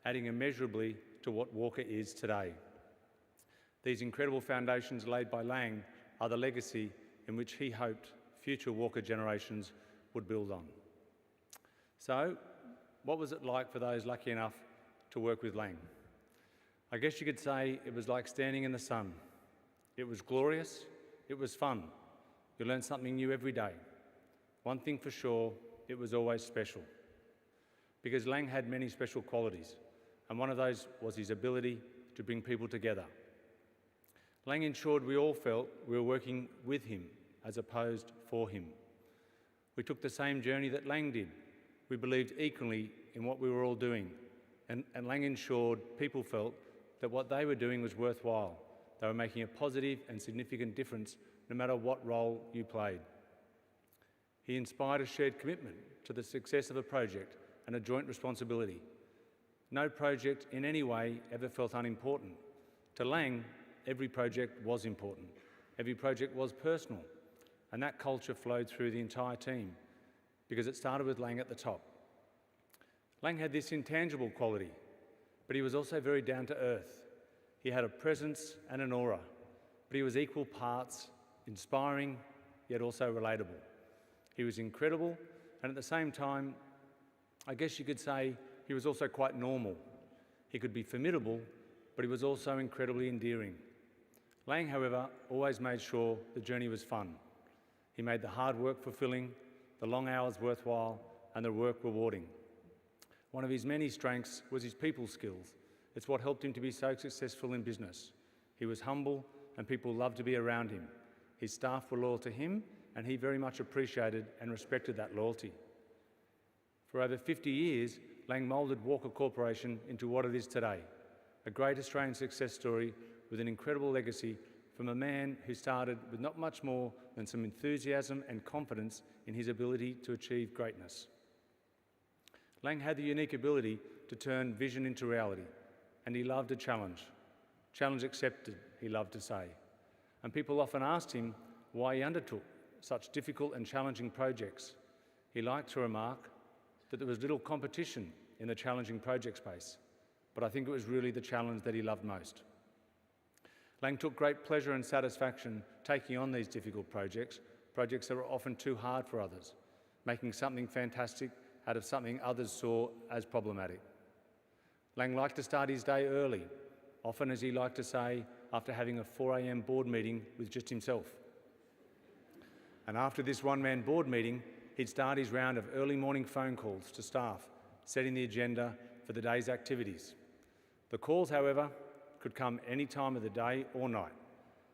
adding immeasurably to what Walker is today. These incredible foundations laid by Lang are the legacy in which he hoped future Walker generations would build on. So, what was it like for those lucky enough to work with Lang? I guess you could say it was like standing in the sun. It was glorious, it was fun. You learn something new every day. One thing for sure, it was always special. Because Lang had many special qualities, and one of those was his ability to bring people together. Lang ensured we all felt we were working with him as opposed for him. We took the same journey that Lang did. We believed equally in what we were all doing, and Lang ensured people felt that what they were doing was worthwhile. They were making a positive and significant difference no matter what role you played. He inspired a shared commitment to the success of a project and a joint responsibility. No project in any way ever felt unimportant. To Lang, every project was important. Every project was personal. And that culture flowed through the entire team because it started with Lang at the top. Lang had this intangible quality, but he was also very down to earth. He had a presence and an aura, but he was equal parts inspiring, yet also relatable. He was incredible, and at the same time, I guess you could say he was also quite normal. He could be formidable, but he was also incredibly endearing. Lang, however, always made sure the journey was fun. He made the hard work fulfilling, the long hours worthwhile, and the work rewarding. One of his many strengths was his people skills. It's what helped him to be so successful in business. He was humble, and people loved to be around him. His staff were loyal to him, and he very much appreciated and respected that loyalty. For over 50 years, Lang moulded Walker Corporation into what it is today, a great Australian success story with an incredible legacy from a man who started with not much more than some enthusiasm and confidence in his ability to achieve greatness. Lang had the unique ability to turn vision into reality, and he loved a challenge. Challenge accepted, he loved to say. And people often asked him why he undertook such difficult and challenging projects. He liked to remark that there was little competition in the challenging project space, but I think it was really the challenge that he loved most. Lang took great pleasure and satisfaction taking on these difficult projects that were often too hard for others, making something fantastic out of something others saw as problematic. Lang liked to start his day early, often, as he liked to say, after having a 4 a.m. board meeting with just himself. And after this one-man board meeting, he'd start his round of early morning phone calls to staff, setting the agenda for the day's activities. The calls, however, could come any time of the day or night,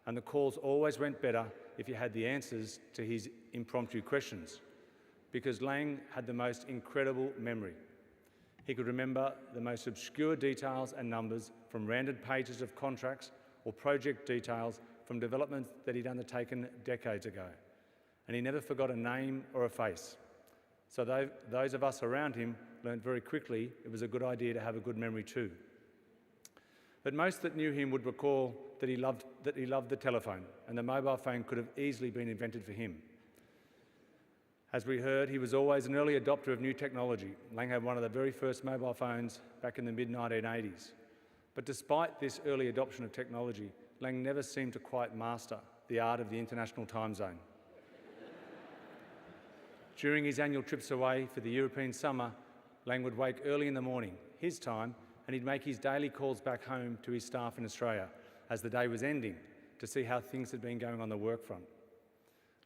and the calls always went better if you had the answers to his impromptu questions, because Lang had the most incredible memory. He could remember the most obscure details and numbers from random pages of contracts or project details from developments that he'd undertaken decades ago. And he never forgot a name or a face. So those of us around him learned very quickly it was a good idea to have a good memory too. But most that knew him would recall that he loved the telephone, and the mobile phone could have easily been invented for him. As we heard, he was always an early adopter of new technology. Lang had one of the very first mobile phones back in the mid-1980s. But despite this early adoption of technology, Lang never seemed to quite master the art of the international time zone. During his annual trips away for the European summer, Lang would wake early in the morning, his time, and he'd make his daily calls back home to his staff in Australia as the day was ending to see how things had been going on the work front.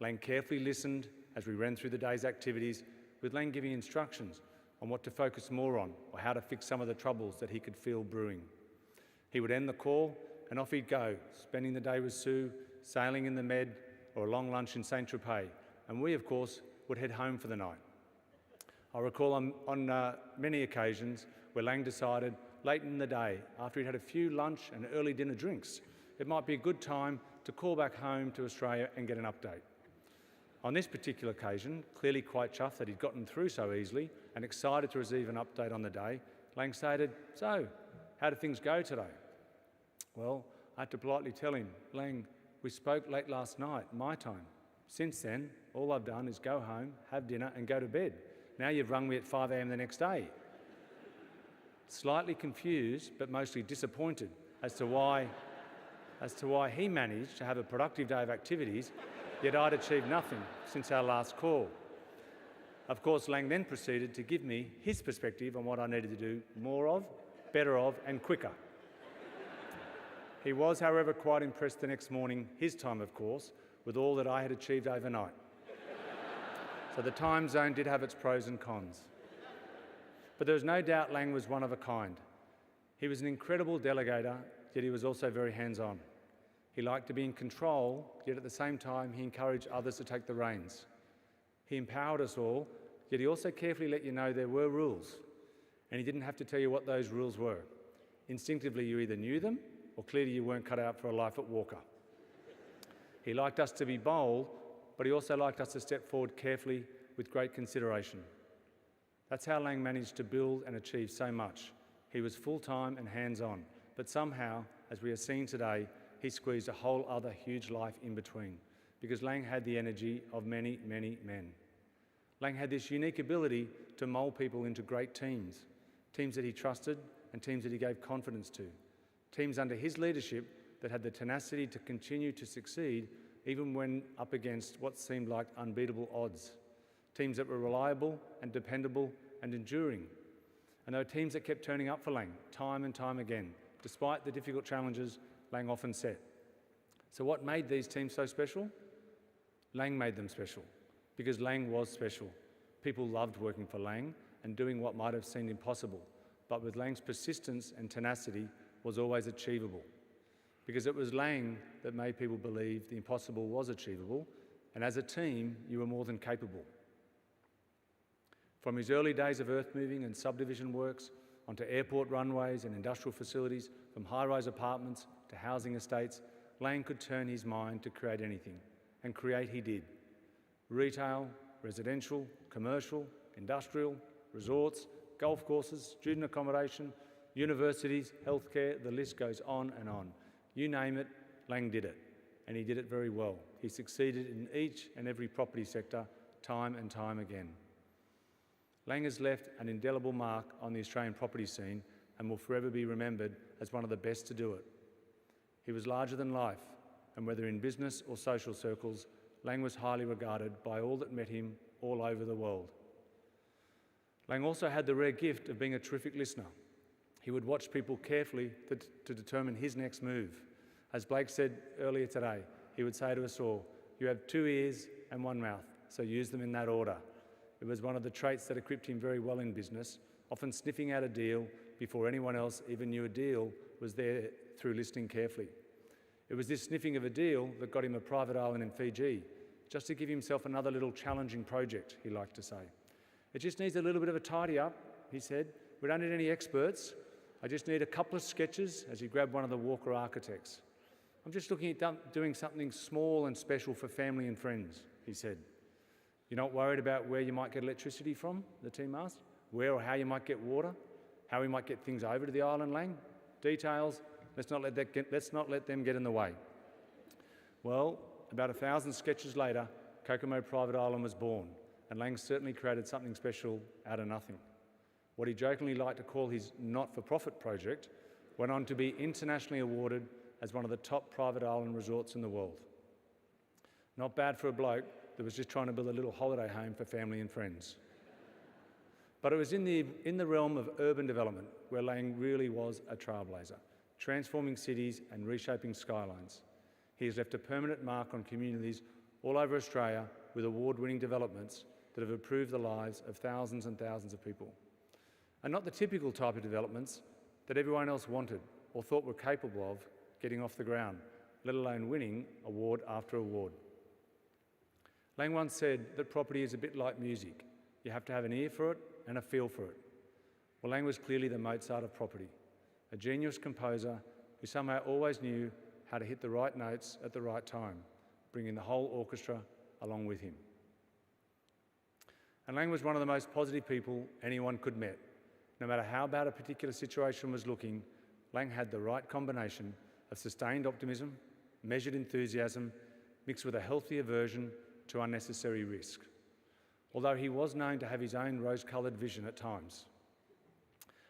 Lang carefully listened as we ran through the day's activities, with Lang giving instructions on what to focus more on or how to fix some of the troubles that he could feel brewing. He would end the call and off he'd go, spending the day with Sue, sailing in the Med or a long lunch in Saint-Tropez, and we, of course, would head home for the night. I recall on many occasions where Lang decided late in the day, after he'd had a few lunch and early dinner drinks, it might be a good time to call back home to Australia and get an update. On this particular occasion, clearly quite chuffed that he'd gotten through so easily and excited to receive an update on the day, Lang stated, "So, how did things go today?" Well, I had to politely tell him, "Lang, we spoke late last night, my time. Since then, all I've done is go home, have dinner and go to bed. Now you've rung me at 5 a.m. the next day." Slightly confused, but mostly disappointed as to why he managed to have a productive day of activities, yet I'd achieved nothing since our last call. Of course, Lang then proceeded to give me his perspective on what I needed to do more of, better of, and quicker. He was, however, quite impressed the next morning, his time, of course, with all that I had achieved overnight. So the time zone did have its pros and cons. But there was no doubt Lang was one of a kind. He was an incredible delegator, yet he was also very hands-on. He liked to be in control, yet at the same time he encouraged others to take the reins. He empowered us all, yet he also carefully let you know there were rules, and he didn't have to tell you what those rules were. Instinctively you either knew them, or clearly you weren't cut out for a life at Walker. He liked us to be bold, but he also liked us to step forward carefully with great consideration. That's how Lang managed to build and achieve so much. He was full-time and hands-on, but somehow, as we are seeing today, he squeezed a whole other huge life in between, because Lang had the energy of many, many men. Lang had this unique ability to mould people into great teams, teams that he trusted and teams that he gave confidence to, teams under his leadership that had the tenacity to continue to succeed even when up against what seemed like unbeatable odds, teams that were reliable and dependable and enduring. And there were teams that kept turning up for Lang time and time again, despite the difficult challenges Lang often set. So what made these teams so special? Lang made them special, because Lang was special. People loved working for Lang and doing what might have seemed impossible, but with Lang's persistence and tenacity was always achievable, because it was Lang that made people believe the impossible was achievable, and as a team, you were more than capable. From his early days of earth-moving and subdivision works, onto airport runways and industrial facilities, from high-rise apartments to housing estates, Lang could turn his mind to create anything, and create he did. Retail, residential, commercial, industrial, resorts, golf courses, student accommodation, universities, healthcare, the list goes on and on. You name it, Lang did it, and he did it very well. He succeeded in each and every property sector, time and time again. Lang has left an indelible mark on the Australian property scene and will forever be remembered as one of the best to do it. He was larger than life, and whether in business or social circles, Lang was highly regarded by all that met him all over the world. Lang also had the rare gift of being a terrific listener. He would watch people carefully to determine his next move. As Blake said earlier today, he would say to us all, "You have 2 ears and 1 mouth, so use them in that order." It was one of the traits that equipped him very well in business, often sniffing out a deal before anyone else even knew a deal was there through listening carefully. It was this sniffing of a deal that got him a private island in Fiji, just to give himself another little challenging project, he liked to say. "It just needs a little bit of a tidy up," he said. "We don't need any experts. I just need a couple of sketches," as he grabbed one of the Walker architects. "I'm just looking at doing something small and special for family and friends," he said. "You're not worried about where you might get electricity from?" the team asked. "Where or how you might get water? How we might get things over to the island, Lang? Details? Let's not let them get in the way." Well, about 1,000 sketches later, Kokomo Private Island was born, and Lang certainly created something special out of nothing. What he jokingly liked to call his not-for-profit project went on to be internationally awarded as one of the top private island resorts in the world. Not bad for a bloke that was just trying to build a little holiday home for family and friends. But it was in the realm of urban development where Lang really was a trailblazer, transforming cities and reshaping skylines. He has left a permanent mark on communities all over Australia with award-winning developments that have improved the lives of thousands and thousands of people. And not the typical type of developments that everyone else wanted or thought were capable of getting off the ground, let alone winning award after award. Lang once said that property is a bit like music. You have to have an ear for it and a feel for it. Well, Lang was clearly the Mozart of property, a genius composer who somehow always knew how to hit the right notes at the right time, bringing the whole orchestra along with him. And Lang was one of the most positive people anyone could meet. No matter how bad a particular situation was looking, Lang had the right combination of sustained optimism, measured enthusiasm, mixed with a healthy aversion to unnecessary risk, although he was known to have his own rose-coloured vision at times.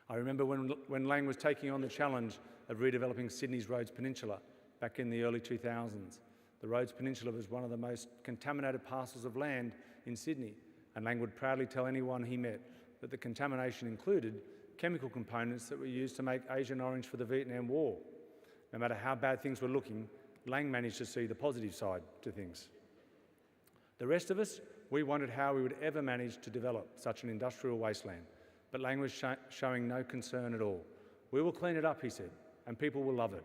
I remember when Lang was taking on the challenge of redeveloping Sydney's Rhodes Peninsula back in the early 2000s. The Rhodes Peninsula was one of the most contaminated parcels of land in Sydney, and Lang would proudly tell anyone he met that the contamination included chemical components that were used to make Agent Orange for the Vietnam War. No matter how bad things were looking, Lang managed to see the positive side to things. The rest of us, we wondered how we would ever manage to develop such an industrial wasteland, but Lang was showing no concern at all. "We will clean it up," he said, "and people will love it."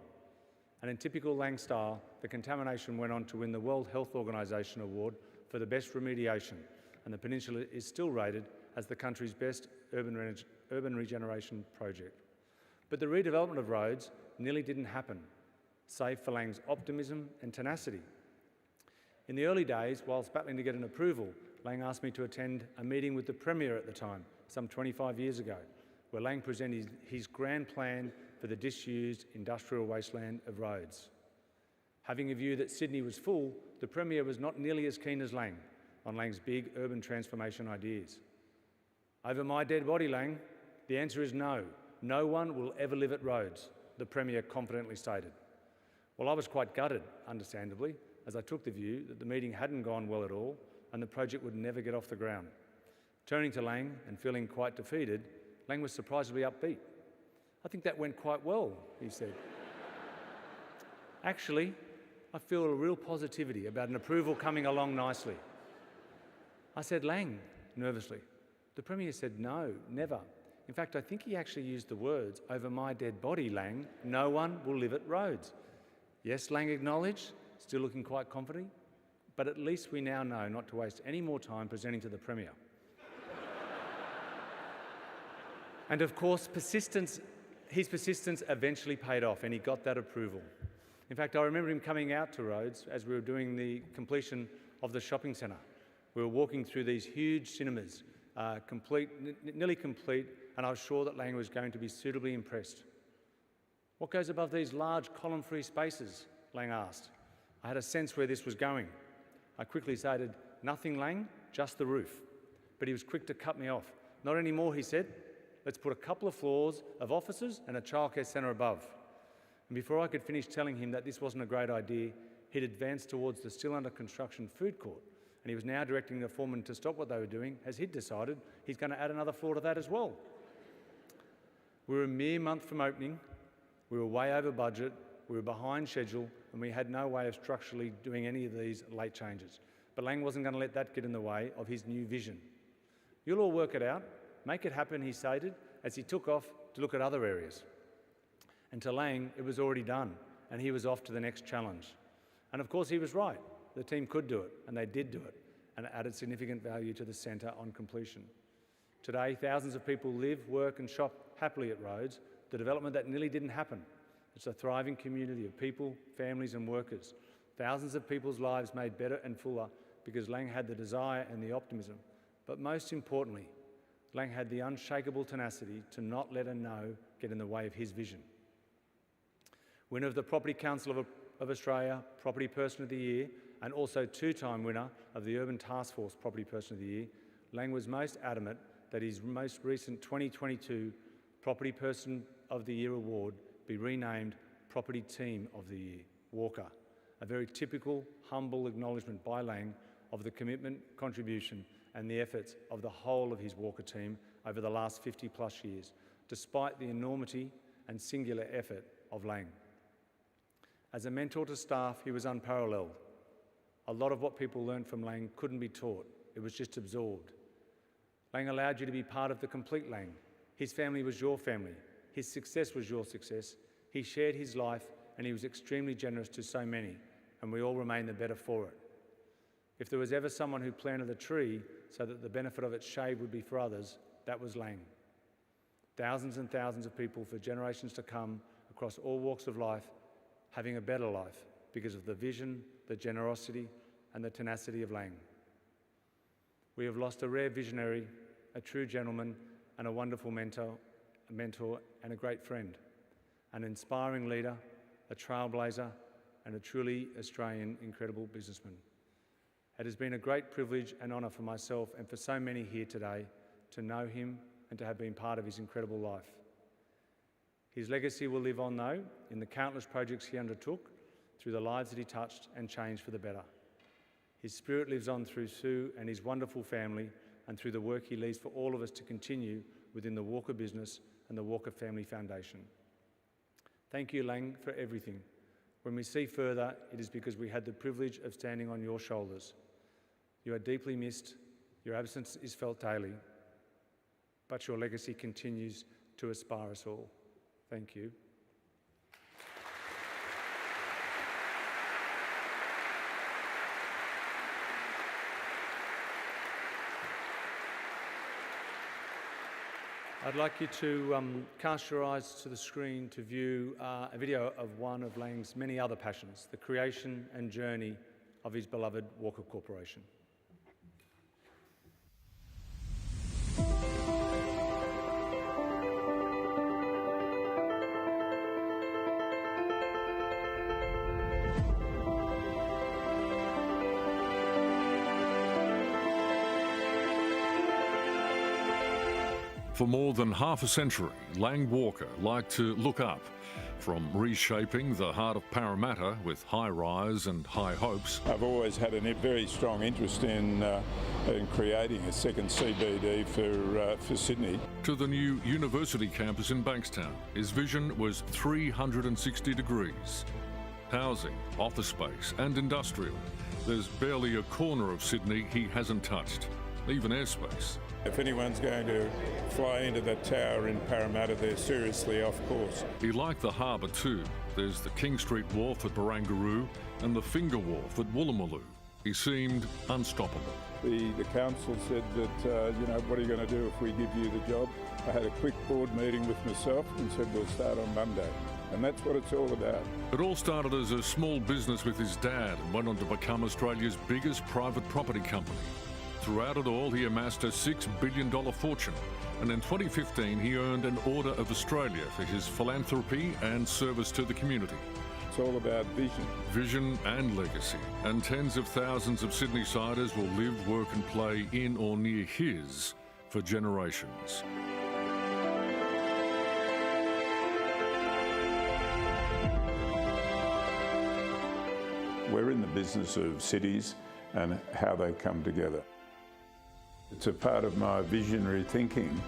And in typical Lang style, the contamination went on to win the World Health Organization award for the best remediation, and the peninsula is still rated as the country's best urban regeneration project. But the redevelopment of Rhodes nearly didn't happen, save for Lang's optimism and tenacity. In the early days, whilst battling to get an approval, Lang asked me to attend a meeting with the Premier at the time, some 25 years ago, where Lang presented his grand plan for the disused industrial wasteland of Rhodes. Having a view that Sydney was full, the Premier was not nearly as keen as Lang on Lang's big urban transformation ideas. "Over my dead body, Lang, the answer is no. No one will ever live at Rhodes," the Premier confidently stated. Well, I was quite gutted, understandably, as I took the view that the meeting hadn't gone well at all and the project would never get off the ground. Turning to Lang and feeling quite defeated, Lang was surprisingly upbeat. "I think that went quite well," he said. "Actually, I feel a real positivity about an approval coming along nicely." I said, "Lang," nervously. The Premier said, "No, never. In fact, I think he actually used the words, 'Over my dead body, Lang, no one will live at Rhodes.'" "Yes," Lang acknowledged, still looking quite confident, "but at least we now know not to waste any more time presenting to the Premier." And of course, his persistence eventually paid off and he got that approval. In fact, I remember him coming out to Rhodes as we were doing the completion of the shopping centre. We were walking through these huge cinemas, nearly complete, and I was sure that Lang was going to be suitably impressed. What goes above these large column-free spaces? Lang asked. I had a sense where this was going. I quickly stated, nothing, Lang, just the roof. But he was quick to cut me off. Not anymore, he said. Let's put a couple of floors of offices and a childcare centre above. And before I could finish telling him that this wasn't a great idea, he'd advanced towards the still under construction food court, and he was now directing the foreman to stop what they were doing, as he'd decided he's going to add another floor to that as well. We were a mere month from opening, we were way over budget, we were behind schedule, and we had no way of structurally doing any of these late changes. But Lang wasn't going to let that get in the way of his new vision. You'll all work it out, make it happen, he stated, as he took off to look at other areas. And to Lang, it was already done, and he was off to the next challenge. And of course, he was right. The team could do it, and they did do it, and it added significant value to the centre on completion. Today, thousands of people live, work and shop happily at Rhodes, the development that nearly didn't happen. It's a thriving community of people, families and workers. Thousands of people's lives made better and fuller because Lang had the desire and the optimism. But most importantly, Lang had the unshakable tenacity to not let a no get in the way of his vision. Winner of the Property Council of Australia Property Person of the Year, and also two-time winner of the Urban Task Force Property Person of the Year, Lang was most adamant that his most recent 2022 Property Person of the Year award be renamed Property Team of the Year, Walker, a very typical, humble acknowledgement by Lang of the commitment, contribution and the efforts of the whole of his Walker team over the last 50 plus years, despite the enormity and singular effort of Lang. As a mentor to staff, he was unparalleled. A lot of what people learned from Lang couldn't be taught, it was just absorbed. Lang allowed you to be part of the complete Lang. His family was your family. His success was your success. He shared his life and he was extremely generous to so many, and we all remain the better for it. If there was ever someone who planted a tree so that the benefit of its shade would be for others, that was Lang. Thousands and thousands of people for generations to come across all walks of life having a better life because of the vision, the generosity and the tenacity of Lang. We have lost a rare visionary, a true gentleman and a wonderful mentor and a great friend, an inspiring leader, a trailblazer and a truly Australian incredible businessman. It has been a great privilege and honour for myself and for so many here today to know him and to have been part of his incredible life. His legacy will live on, though, in the countless projects he undertook, through the lives that he touched and changed for the better. His spirit lives on through Sue and his wonderful family and through the work he leaves for all of us to continue within the Walker business and the Walker Family Foundation. Thank you, Lang, for everything. When we see further, it is because we had the privilege of standing on your shoulders. You are deeply missed, your absence is felt daily, but your legacy continues to inspire us all. Thank you. I'd like you to cast your eyes to the screen to view a video of one of Lang's many other passions, the creation and journey of his beloved Walker Corporation. For more than half a century, Lang Walker liked to look up, from reshaping the heart of Parramatta with high-rise and high hopes. I've always had a very strong interest in creating a second CBD for Sydney. To the new university campus in Bankstown, his vision was 360 degrees. Housing, office space and industrial. There's barely a corner of Sydney he hasn't touched, even airspace. If anyone's going to fly into that tower in Parramatta, they're seriously off course. He liked the harbour too. There's the King Street Wharf at Barangaroo and the Finger Wharf at Woolloomooloo. He seemed unstoppable. The council said that, what are you going to do if we give you the job? I had a quick board meeting with myself and said we'll start on Monday. And that's what it's all about. It all started as a small business with his dad and went on to become Australia's biggest private property company. Throughout it all, he amassed a $6 billion fortune, and in 2015 he earned an Order of Australia for his philanthropy and service to the community. It's all about vision. Vision and legacy, and tens of thousands of Sydney-siders will live, work and play in or near his for generations. We're in the business of cities and how they come together. It's a part of my visionary thinking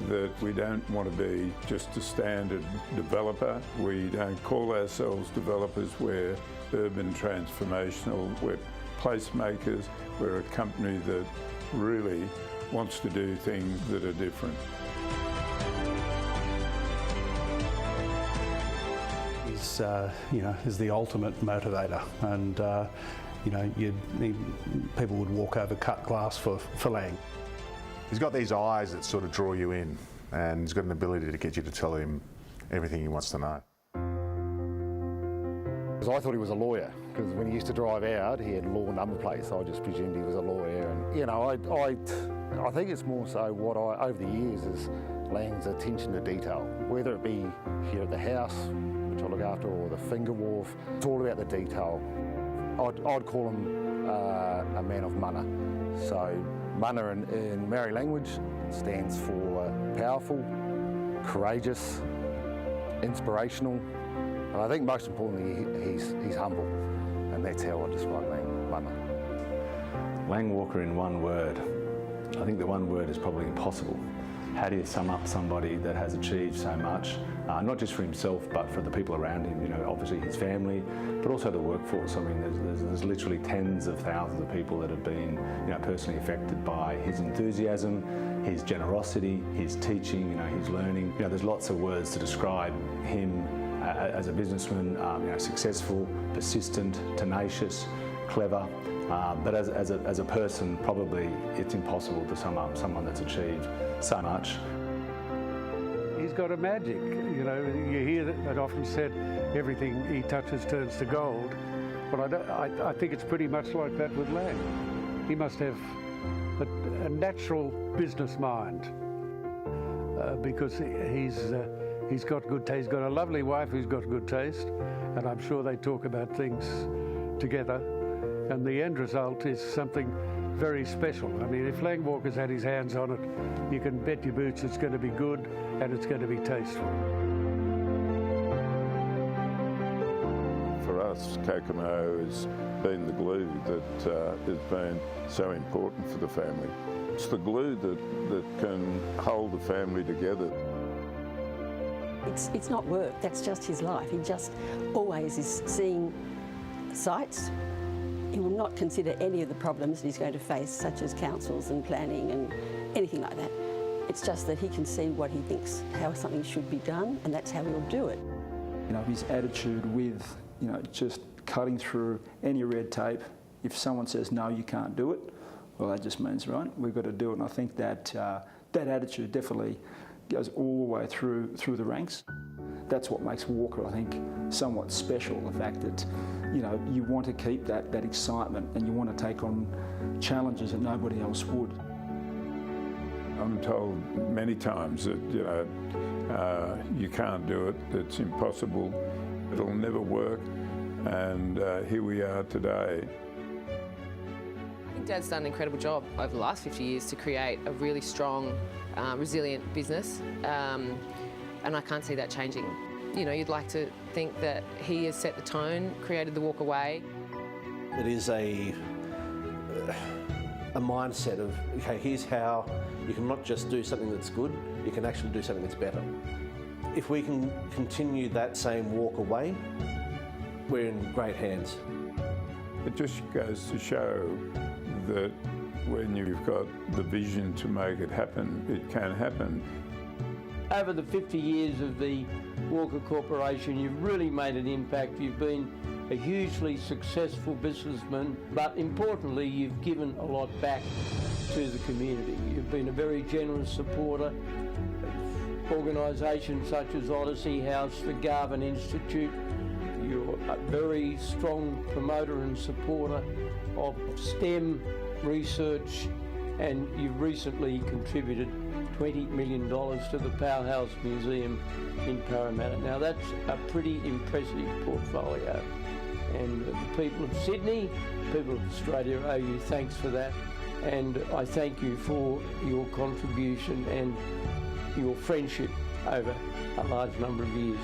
that we don't want to be just a standard developer. We don't call ourselves developers. We're urban transformational. We're placemakers. We're a company that really wants to do things that are different. He's, is the ultimate motivator, and people would walk over cut glass for Lang. He's got these eyes that sort of draw you in, and he's got an ability to get you to tell him everything he wants to know. I thought he was a lawyer, because when he used to drive out, he had law number plates, so I just presumed he was a lawyer. And I think it's more so what over the years is Lang's attention to detail, whether it be here at the house, which I look after, or the finger wharf. It's all about the detail. I'd call him a man of mana. So mana in Maori language stands for powerful, courageous, inspirational. And I think most importantly, he's humble, and that's how I describe Lang, mana. Lang Walker in one word. I think the one word is probably impossible. How do you sum up somebody that has achieved so much, not just for himself, but for the people around him, obviously his family, but also the workforce. I mean, there's literally tens of thousands of people that have been, personally affected by his enthusiasm, his generosity, his teaching, his learning. There's lots of words to describe him as a businessman, successful, persistent, tenacious, clever, but as a person, probably it's impossible to sum up someone that's achieved so much. He's got a magic, you hear that often said, everything he touches turns to gold. But I think it's pretty much like that with Lang. He must have a natural business mind because he's got good taste. He's got a lovely wife who's got good taste, and I'm sure they talk about things together. And the end result is something very special. I mean, if Lang Walker's had his hands on it, you can bet your boots it's going to be good and it's going to be tasteful. For us, Kokomo has been the glue that has been so important for the family. It's the glue that can hold the family together. It's not work, that's just his life. He just always is seeing sights. He will not consider any of the problems that he's going to face, such as councils and planning and anything like that. It's just that he can see what he thinks, how something should be done, and that's how he'll do it. His attitude with, just cutting through any red tape. If someone says, no, you can't do it, well, that just means, right, we've got to do it. And I think that that attitude definitely goes all the way through the ranks. That's what makes Walker, I think, somewhat special, the fact that, you want to keep that excitement and you want to take on challenges that nobody else would. I'm told many times that, you can't do it, it's impossible, it'll never work, and here we are today. I think Dad's done an incredible job over the last 50 years to create a really strong, resilient business, and I can't see that changing. You'd like to think that he has set the tone, created the walk away. It is a mindset of, okay, here's how you can not just do something that's good, you can actually do something that's better. If we can continue that same walk away, we're in great hands. It just goes to show that when you've got the vision to make it happen, it can happen. Over the 50 years of the Walker Corporation, you've really made an impact. You've been a hugely successful businessman, but importantly, you've given a lot back to the community. You've been a very generous supporter. organisations such as Odyssey House, the Garvin Institute. You're a very strong promoter and supporter of STEM research, and you've recently contributed $20 million to the Powerhouse Museum in Parramatta. Now that's a pretty impressive portfolio, and the people of Sydney, people of Australia owe you thanks for that, and I thank you for your contribution and your friendship over a large number of years.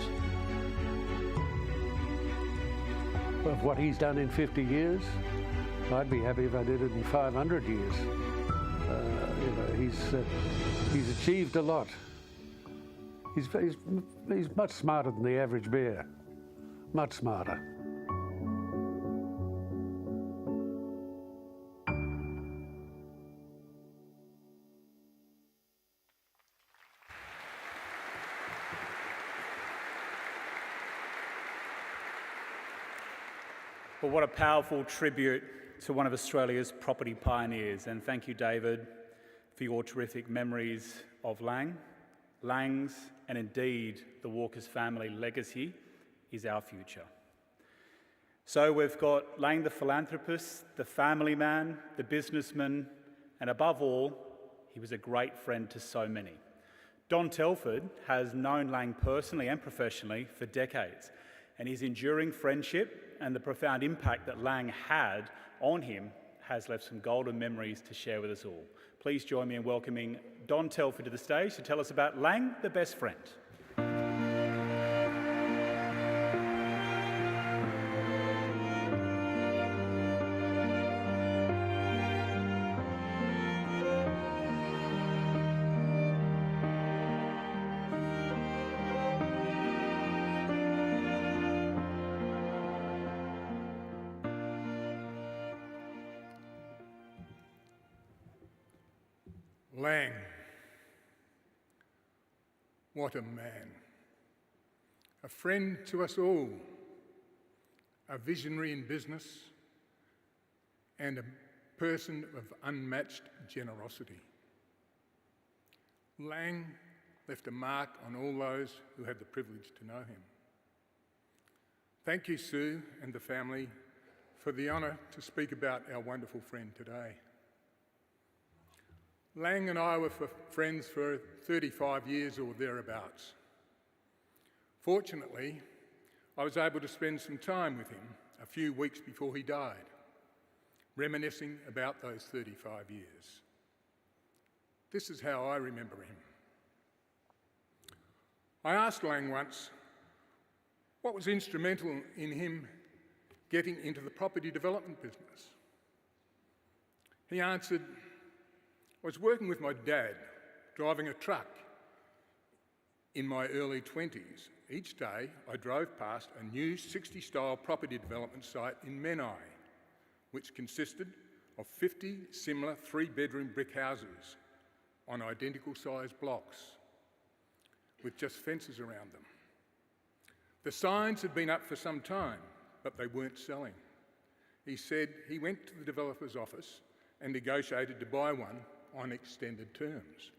Of what he's done in 50 years, I'd be happy if I did it in 500 years. He's achieved a lot. He's much smarter than the average bear, much smarter. Well, what a powerful tribute to one of Australia's property pioneers, and thank you, David, for your terrific memories of Lang's, and indeed the Walker's family legacy is our future. So we've got Lang the philanthropist, the family man, the businessman, and above all, he was a great friend to so many. Don Telford has known Lang personally and professionally for decades, and his enduring friendship and the profound impact that Lang had on him has left some golden memories to share with us all. Please join me in welcoming Don Telford to the stage to tell us about Lang, the best friend. Lang, what a man. A friend to us all, a visionary in business, and a person of unmatched generosity. Lang left a mark on all those who had the privilege to know him. Thank you, Sue and the family, for the honour to speak about our wonderful friend today. Lang and I were friends for 35 years or thereabouts. Fortunately, I was able to spend some time with him a few weeks before he died, reminiscing about those 35 years. This is how I remember him. I asked Lang once what was instrumental in him getting into the property development business. He answered, I was working with my dad, driving a truck in my early 20s. Each day, I drove past a new 60-style property development site in Menai, which consisted of 50 similar three-bedroom brick houses on identical-sized blocks with just fences around them. The signs had been up for some time, but they weren't selling. He said he went to the developer's office and negotiated to buy one on extended terms.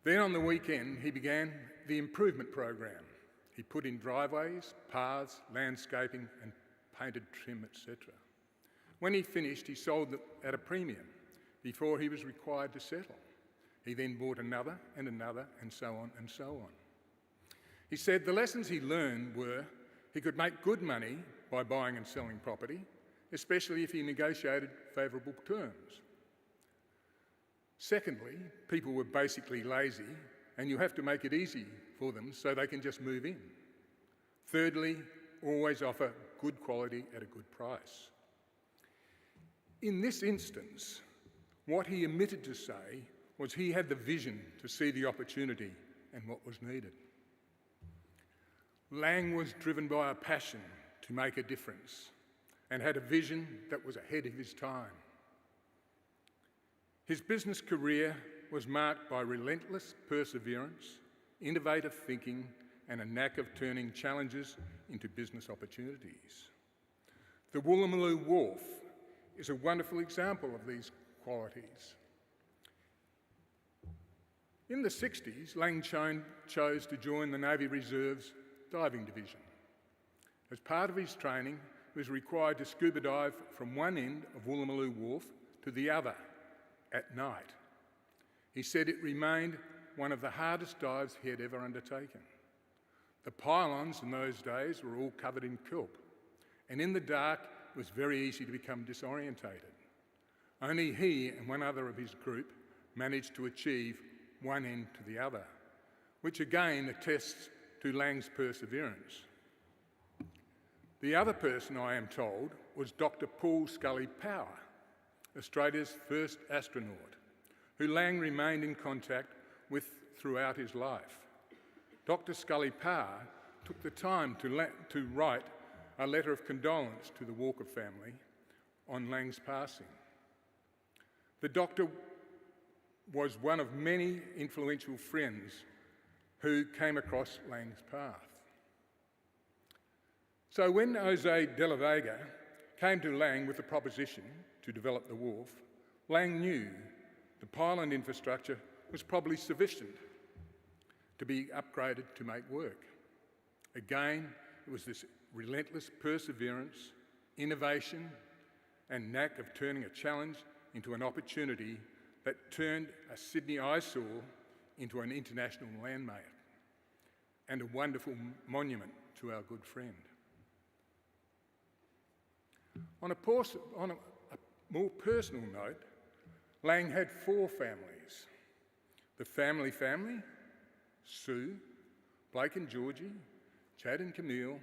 Then on the weekend, he began the improvement program. He put in driveways, paths, landscaping, and painted trim, etc. When he finished, he sold them at a premium before he was required to settle. He then bought another, and so on and so on. He said the lessons he learned were he could make good money by buying and selling property, especially if he negotiated favourable terms. Secondly, people were basically lazy, and you have to make it easy for them so they can just move in. Thirdly, always offer good quality at a good price. In this instance, what he omitted to say was he had the vision to see the opportunity and what was needed. Lang was driven by a passion to make a difference and had a vision that was ahead of his time. His business career was marked by relentless perseverance, innovative thinking, and a knack of turning challenges into business opportunities. The Woolloomooloo Wharf is a wonderful example of these qualities. In the 60s, Lang chose to join the Navy Reserve's diving division. As part of his training, he was required to scuba dive from one end of Woolloomooloo Wharf to the other at night. He said it remained one of the hardest dives he had ever undertaken. The pylons in those days were all covered in kelp, and in the dark it was very easy to become disorientated. Only he and one other of his group managed to achieve one end to the other, which again attests to Lang's perseverance. The other person, I am told, was Dr. Paul Scully Power, Australia's first astronaut, who Lang remained in contact with throughout his life. Dr. Scully Power took the time to write a letter of condolence to the Walker family on Lang's passing. The doctor was one of many influential friends who came across Lang's path. So when Jose de la Vega came to Lang with the proposition to develop the wharf, Lang knew the pylon infrastructure was probably sufficient to be upgraded to make work. Again, it was this relentless perseverance, innovation, and knack of turning a challenge into an opportunity that turned a Sydney eyesore into an international landmark and a wonderful monument to our good friend. On a more personal note, Lang had 4 families. The family, Sue, Blake and Georgie, Chad and Camille,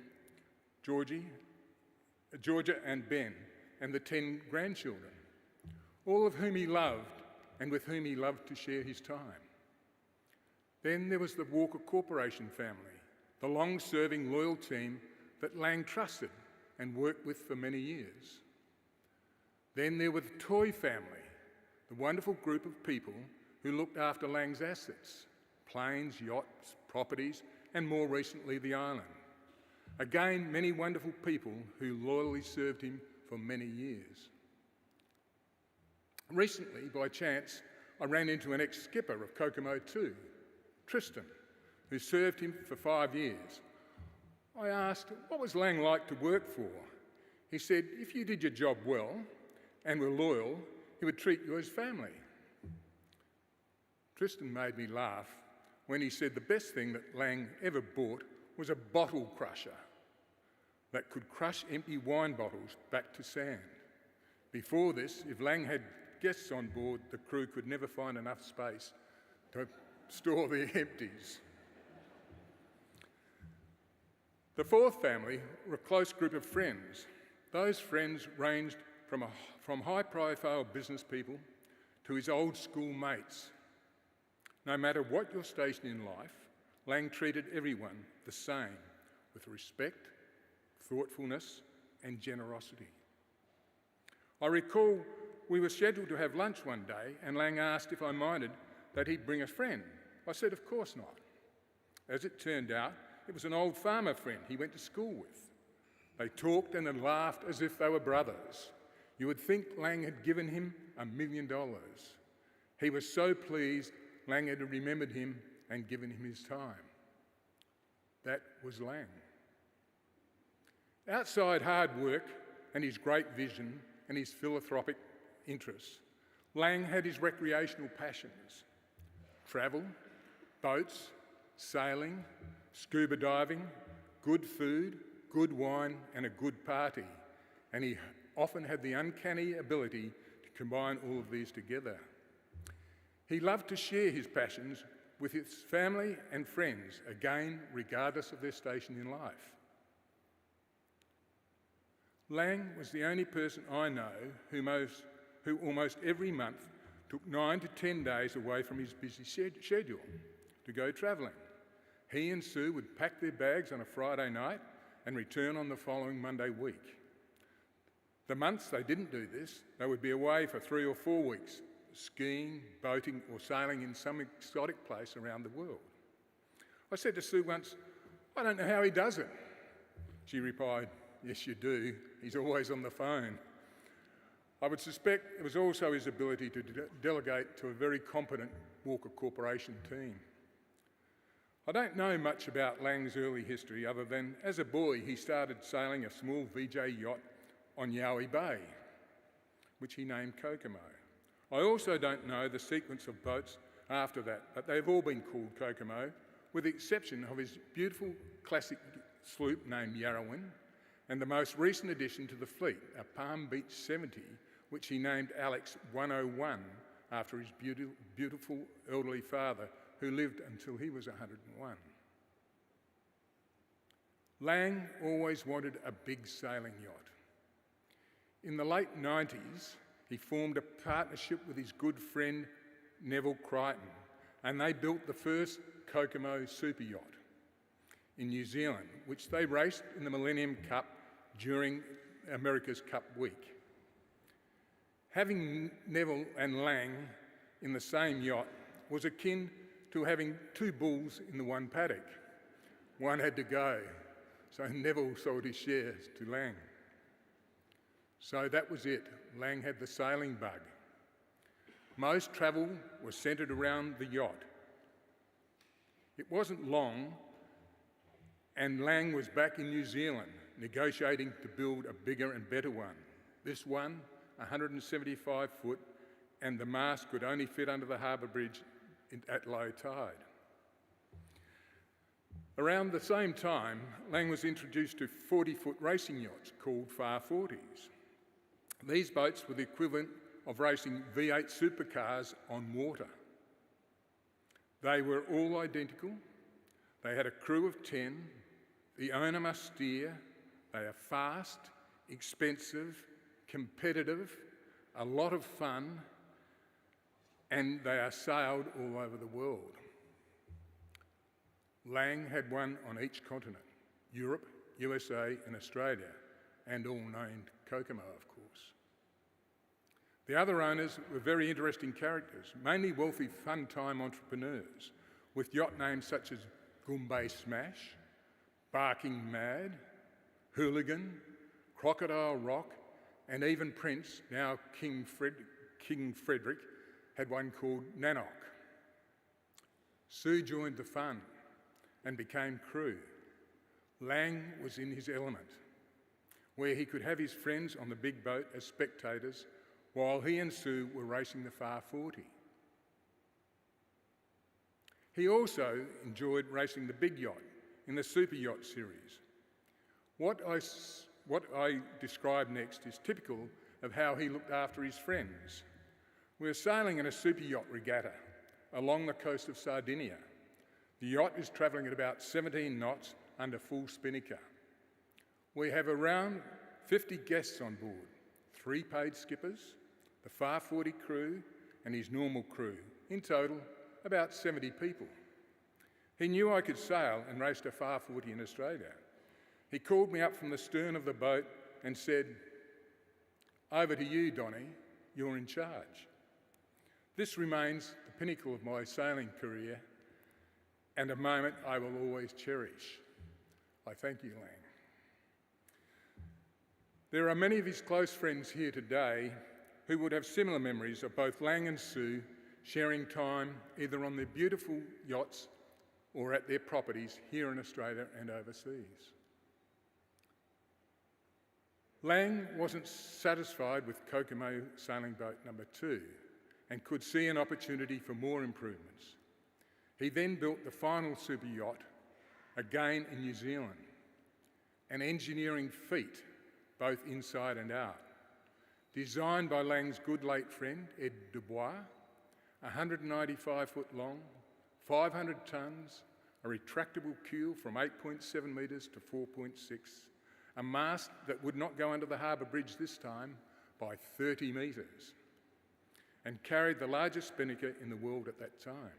Georgia and Ben, and the 10 grandchildren, all of whom he loved and with whom he loved to share his time. Then there was the Walker Corporation family, the long-serving loyal team that Lang trusted and worked with for many years. Then there were the Toy family, the wonderful group of people who looked after Lang's assets, planes, yachts, properties, and more recently the island. Again, many wonderful people who loyally served him for many years. Recently, by chance, I ran into an ex-skipper of Kokomo 2, Tristan, who served him for 5 years. I asked, what was Lang like to work for? He said, if you did your job well and were loyal, he would treat you as family. Tristan made me laugh when he said the best thing that Lang ever bought was a bottle crusher that could crush empty wine bottles back to sand. Before this, if Lang had guests on board, the crew could never find enough space to store their empties. The 4th family were a close group of friends. Those friends ranged from high-profile business people to his old school mates. No matter what your station in life, Lang treated everyone the same, with respect, thoughtfulness, and generosity. I recall we were scheduled to have lunch one day, and Lang asked if I minded that he'd bring a friend. I said, of course not. As it turned out, it was an old farmer friend he went to school with. They talked and laughed as if they were brothers. You would think Lang had given him $1 million. He was so pleased Lang had remembered him and given him his time. That was Lang. Outside hard work and his great vision and his philanthropic interests, Lang had his recreational passions: travel, boats, sailing, scuba diving, good food, good wine, and a good party. And he often had the uncanny ability to combine all of these together. He loved to share his passions with his family and friends, again, regardless of their station in life. Lang was the only person I know who almost every month took 9 to 10 days away from his busy schedule to go travelling. He and Sue would pack their bags on a Friday night and return on the following Monday week. The months they didn't do this, they would be away for 3 or 4 weeks, skiing, boating, or sailing in some exotic place around the world. I said to Sue once, I don't know how he does it. She replied, yes, you do. He's always on the phone. I would suspect it was also his ability to delegate to a very competent Walker Corporation team. I don't know much about Lang's early history other than, as a boy, he started sailing a small VJ yacht on Yowie Bay, which he named Kokomo. I also don't know the sequence of boats after that, but they've all been called Kokomo, with the exception of his beautiful classic sloop named Yarrowin, and the most recent addition to the fleet, a Palm Beach 70, which he named Alex 101 after his beautiful elderly father, who lived until he was 101. Lang always wanted a big sailing yacht. In the late 90s, he formed a partnership with his good friend Neville Crichton, and they built the first Kokomo super yacht in New Zealand, which they raced in the Millennium Cup during America's Cup week. Having Neville and Lang in the same yacht was akin to having two bulls in the one paddock. One had to go, so Neville sold his shares to Lang. So that was it. Lang had the sailing bug. Most travel was centred around the yacht. It wasn't long, and Lang was back in New Zealand, negotiating to build a bigger and better one. This one, 175 foot, and the mast could only fit under the harbour bridge at low tide. Around the same time, Lang was introduced to 40-foot racing yachts called Far 40s. These boats were the equivalent of racing V8 supercars on water. They were all identical. They had a crew of 10. The owner must steer. They are fast, expensive, competitive, a lot of fun, and they are sailed all over the world. Lang had one on each continent, Europe, USA and Australia, and all named Kokomo, of course. The other owners were very interesting characters, mainly wealthy fun-time entrepreneurs, with yacht names such as Goombay Smash, Barking Mad, Hooligan, Crocodile Rock, and even Prince, now King Frederick, had one called Nanook. Sue joined the fun and became crew. Lang was in his element, where he could have his friends on the big boat as spectators while he and Sue were racing the Far 40. He also enjoyed racing the big yacht in the Super Yacht series. What I describe next is typical of how he looked after his friends. We were sailing in a super yacht regatta along the coast of Sardinia. The yacht is travelling at about 17 knots under full spinnaker. We have around 50 guests on board, 3 paid skippers, the Far 40 crew and his normal crew. In total, about 70 people. He knew I could sail and raced a Far 40 in Australia. He called me up from the stern of the boat and said, "Over to you, Donnie, you're in charge." This remains the pinnacle of my sailing career and a moment I will always cherish. I thank you, Lang. There are many of his close friends here today who would have similar memories of both Lang and Sue sharing time either on their beautiful yachts or at their properties here in Australia and overseas. Lang wasn't satisfied with Kokomo sailing boat number 2 and could see an opportunity for more improvements. He then built the final super yacht, again in New Zealand, an engineering feat, both inside and out. Designed by Lang's good late friend, Ed Dubois, 195 foot long, 500 tonnes, a retractable keel from 8.7 metres to 4.6, a mast that would not go under the harbour bridge this time by 30 metres, and carried the largest spinnaker in the world at that time.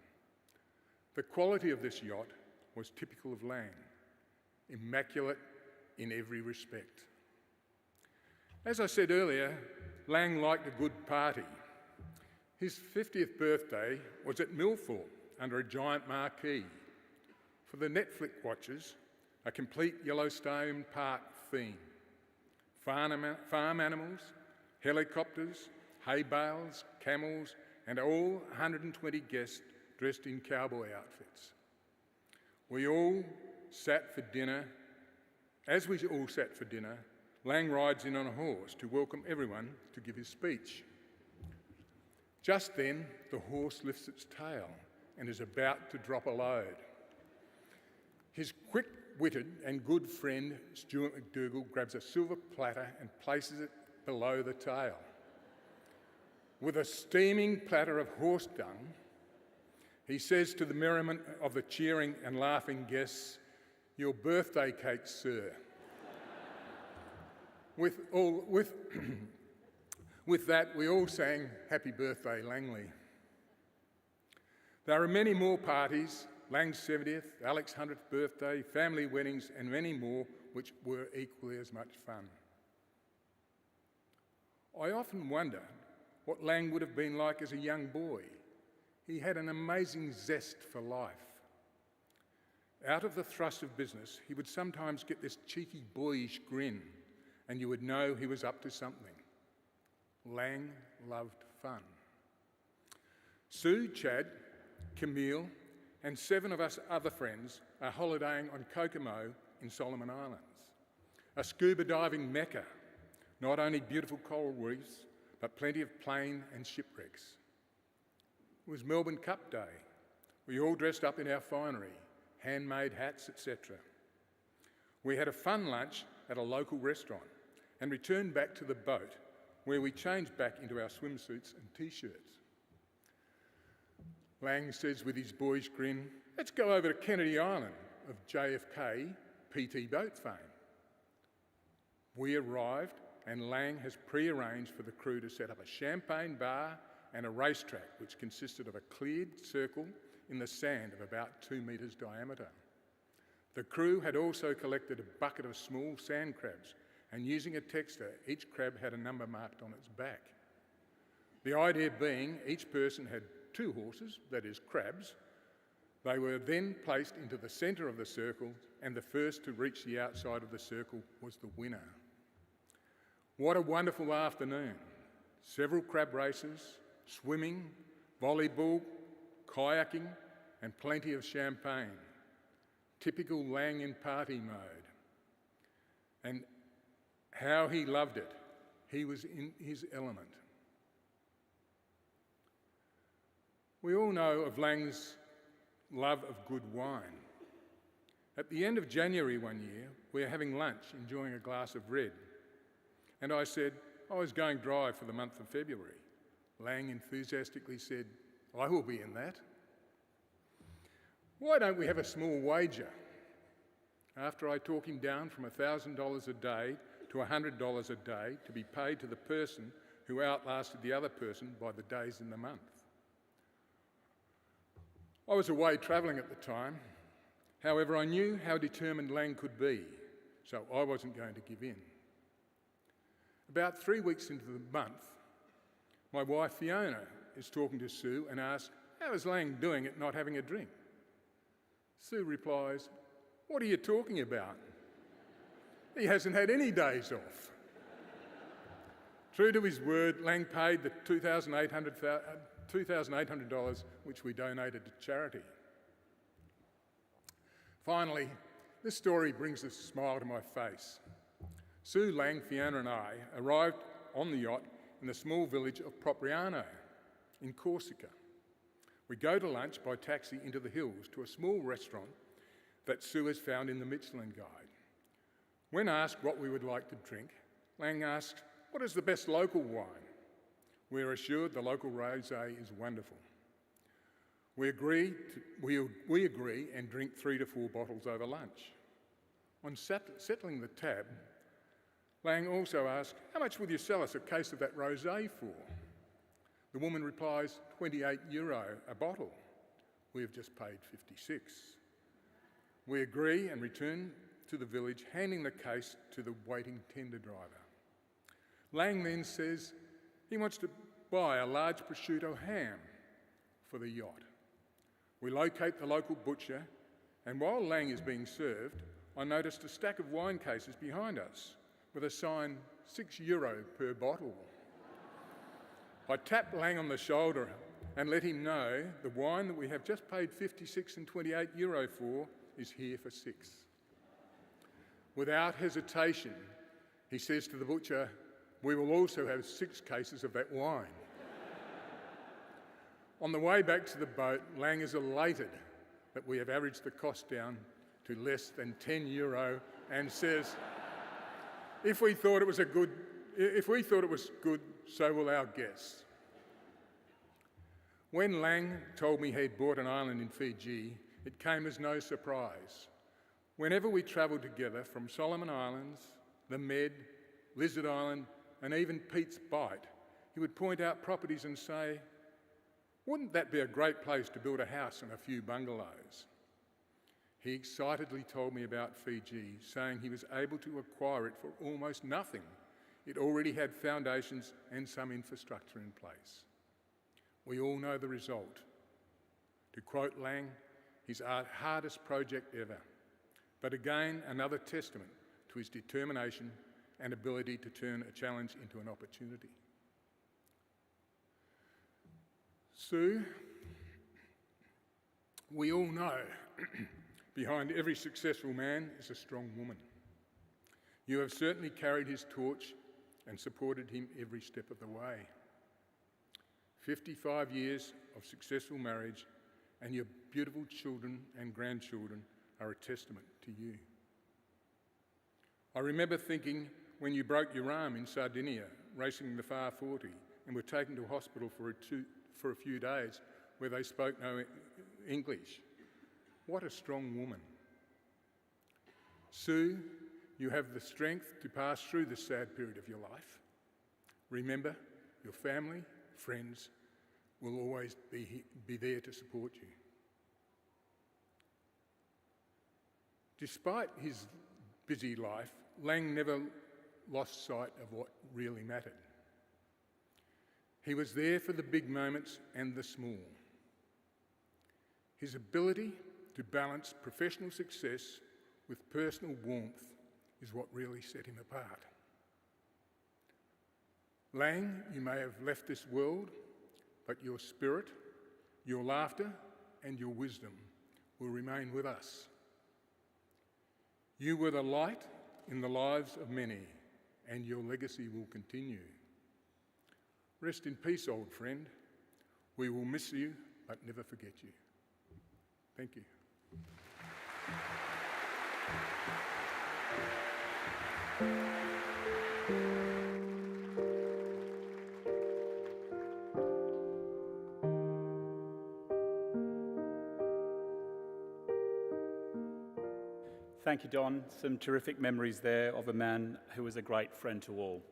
The quality of this yacht was typical of Lang, immaculate in every respect. As I said earlier, Lang liked a good party. His 50th birthday was at Milford under a giant marquee. For the Netflix watchers, a complete Yellowstone Park theme. Farm animals, helicopters, hay bales, camels, and all 120 guests dressed in cowboy outfits. We all sat for dinner. As we all sat for dinner, Lang rides in on a horse to welcome everyone to give his speech. Just then, the horse lifts its tail and is about to drop a load. His quick-witted and good friend, Stuart McDougall, grabs a silver platter and places it below the tail. With a steaming platter of horse dung, he says to the merriment of the cheering and laughing guests, "Your birthday cake, sir." With that, we all sang Happy Birthday, Langley. There are many more parties, Lang's 70th, Alex's 100th birthday, family weddings, and many more which were equally as much fun. I often wonder what Lang would have been like as a young boy. He had an amazing zest for life. Out of the thrust of business, he would sometimes get this cheeky boyish grin, and you would know he was up to something. Lang loved fun. Sue, Chad, Camille, and 7 of us other friends are holidaying on Kokomo in Solomon Islands, a scuba diving mecca, not only beautiful coral reefs, but plenty of plane and shipwrecks. It was Melbourne Cup Day. We all dressed up in our finery, handmade hats, etc. We had a fun lunch at a local restaurant and returned back to the boat, where we changed back into our swimsuits and t-shirts. Lang says with his boyish grin, "Let's go over to Kennedy Island," of JFK PT boat fame. We arrived and Lang has pre-arranged for the crew to set up a champagne bar and a racetrack which consisted of a cleared circle in the sand of about 2 metres diameter. The crew had also collected a bucket of small sand crabs, and using a texter, each crab had a number marked on its back. The idea being each person had 2 horses, that is crabs. They were then placed into the centre of the circle, and the first to reach the outside of the circle was the winner. What a wonderful afternoon. Several crab races, swimming, volleyball, kayaking, and plenty of champagne. Typical Lang in party mode. And how he loved it. He was in his element. We all know of Lang's love of good wine. At the end of January one year, we were having lunch, enjoying a glass of red. And I said, I was going dry for the month of February. Lang enthusiastically said, I will be in that. Why don't we have a small wager? After I talk him down from $1,000 a day to $100 a day to be paid to the person who outlasted the other person by the days in the month. I was away travelling at the time. However, I knew how determined Lang could be, so I wasn't going to give in. About 3 weeks into the month, my wife Fiona is talking to Sue and asks, how is Lang doing at not having a drink? Sue replies, what are you talking about? He hasn't had any days off. True to his word, Lang paid the $2,800 which we donated to charity. Finally, this story brings a smile to my face. Sue, Lang, Fiona and I arrived on the yacht in the small village of Propriano in Corsica. We go to lunch by taxi into the hills to a small restaurant that Sue has found in the Michelin Guide. When asked what we would like to drink, Lang asked, what is the best local wine? We're assured the local rosé is wonderful. We agree and drink 3 to 4 bottles over lunch. On settling the tab, Lang also asked, how much will you sell us a case of that rosé for? The woman replies, €28 a bottle. We have just paid 56. We agree and return to the village, handing the case to the waiting tender driver. Lang then says he wants to buy a large prosciutto ham for the yacht. We locate the local butcher, and while Lang is being served, I noticed a stack of wine cases behind us with a sign €6 per bottle. I tapped Lang on the shoulder and let him know the wine that we have just paid 56 and 28 euro for is here for 6. Without hesitation, he says to the butcher, "We will also have 6 cases of that wine." On the way back to the boat, Lang is elated that we have averaged the cost down to less than 10 euro and says, if we thought it was good, so will our guests. When Lang told me he'd bought an island in Fiji, it came as no surprise. Whenever we travelled together from Solomon Islands, the Med, Lizard Island, and even Pete's Bight, he would point out properties and say, "Wouldn't that be a great place to build a house and a few bungalows?" He excitedly told me about Fiji, saying he was able to acquire it for almost nothing. It already had foundations and some infrastructure in place. We all know the result. To quote Lang, his hardest project ever. But again, another testament to his determination and ability to turn a challenge into an opportunity. Sue, we all know behind every successful man is a strong woman. You have certainly carried his torch and supported him every step of the way. 55 years of successful marriage and your beautiful children and grandchildren are a testament to you. I remember thinking when you broke your arm in Sardinia, racing the Far 40, and were taken to hospital for a few days where they spoke no English. What a strong woman. Sue, you have the strength to pass through this sad period of your life. Remember, your family, friends, will always be there to support you. Despite his busy life, Lang never lost sight of what really mattered. He was there for the big moments and the small. His ability to balance professional success with personal warmth is what really set him apart. Lang, you may have left this world, but your spirit, your laughter, and your wisdom will remain with us. You were the light in the lives of many, and your legacy will continue. Rest in peace, old friend. We will miss you, but never forget you. Thank you. Thank you, Don. Some terrific memories there of a man who was a great friend to all.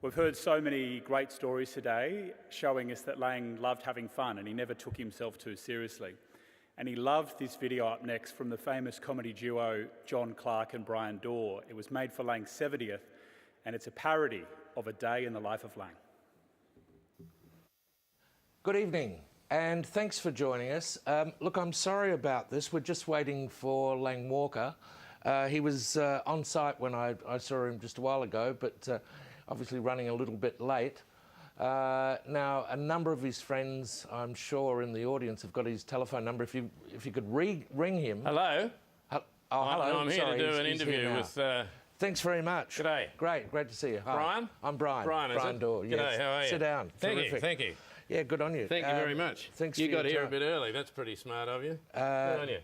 We've heard so many great stories today showing us that Lang loved having fun and he never took himself too seriously. And he loved this video up next from the famous comedy duo John Clark and Brian Dorr. It was made for Lang's 70th and it's a parody of a day in the life of Lang. Good evening and thanks for joining us. Look, I'm sorry about this. We're just waiting for Lang Walker. He was on site when I saw him just a while ago, but obviously running a little bit late. Now, a number of his friends, I'm sure, in the audience have got his telephone number. If you could ring him. Hello. Oh, hello. I'm here to do an interview with... Thanks very much. G'day. Great to see you. Hi. Brian? I'm Brian. Brian Dorr. G'day, yes. how are you? Sit down. Thank you. Yeah, good on you. Thank you very much. Thanks you for your got here time. a bit early. That's pretty smart of you. Good on you.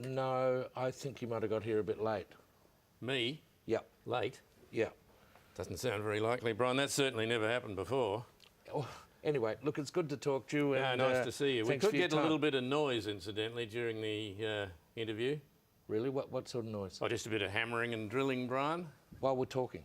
No, I think you might have got here a bit late. Me? Yep. Late? Yeah. Doesn't sound very likely, Brian. That's certainly never happened before. Oh, anyway, look, it's good to talk to you. And, nice to see you. We could get a time. little bit of noise, incidentally, during the interview. Really? What sort of noise? Oh, just a bit of hammering and drilling, Brian. While we're talking?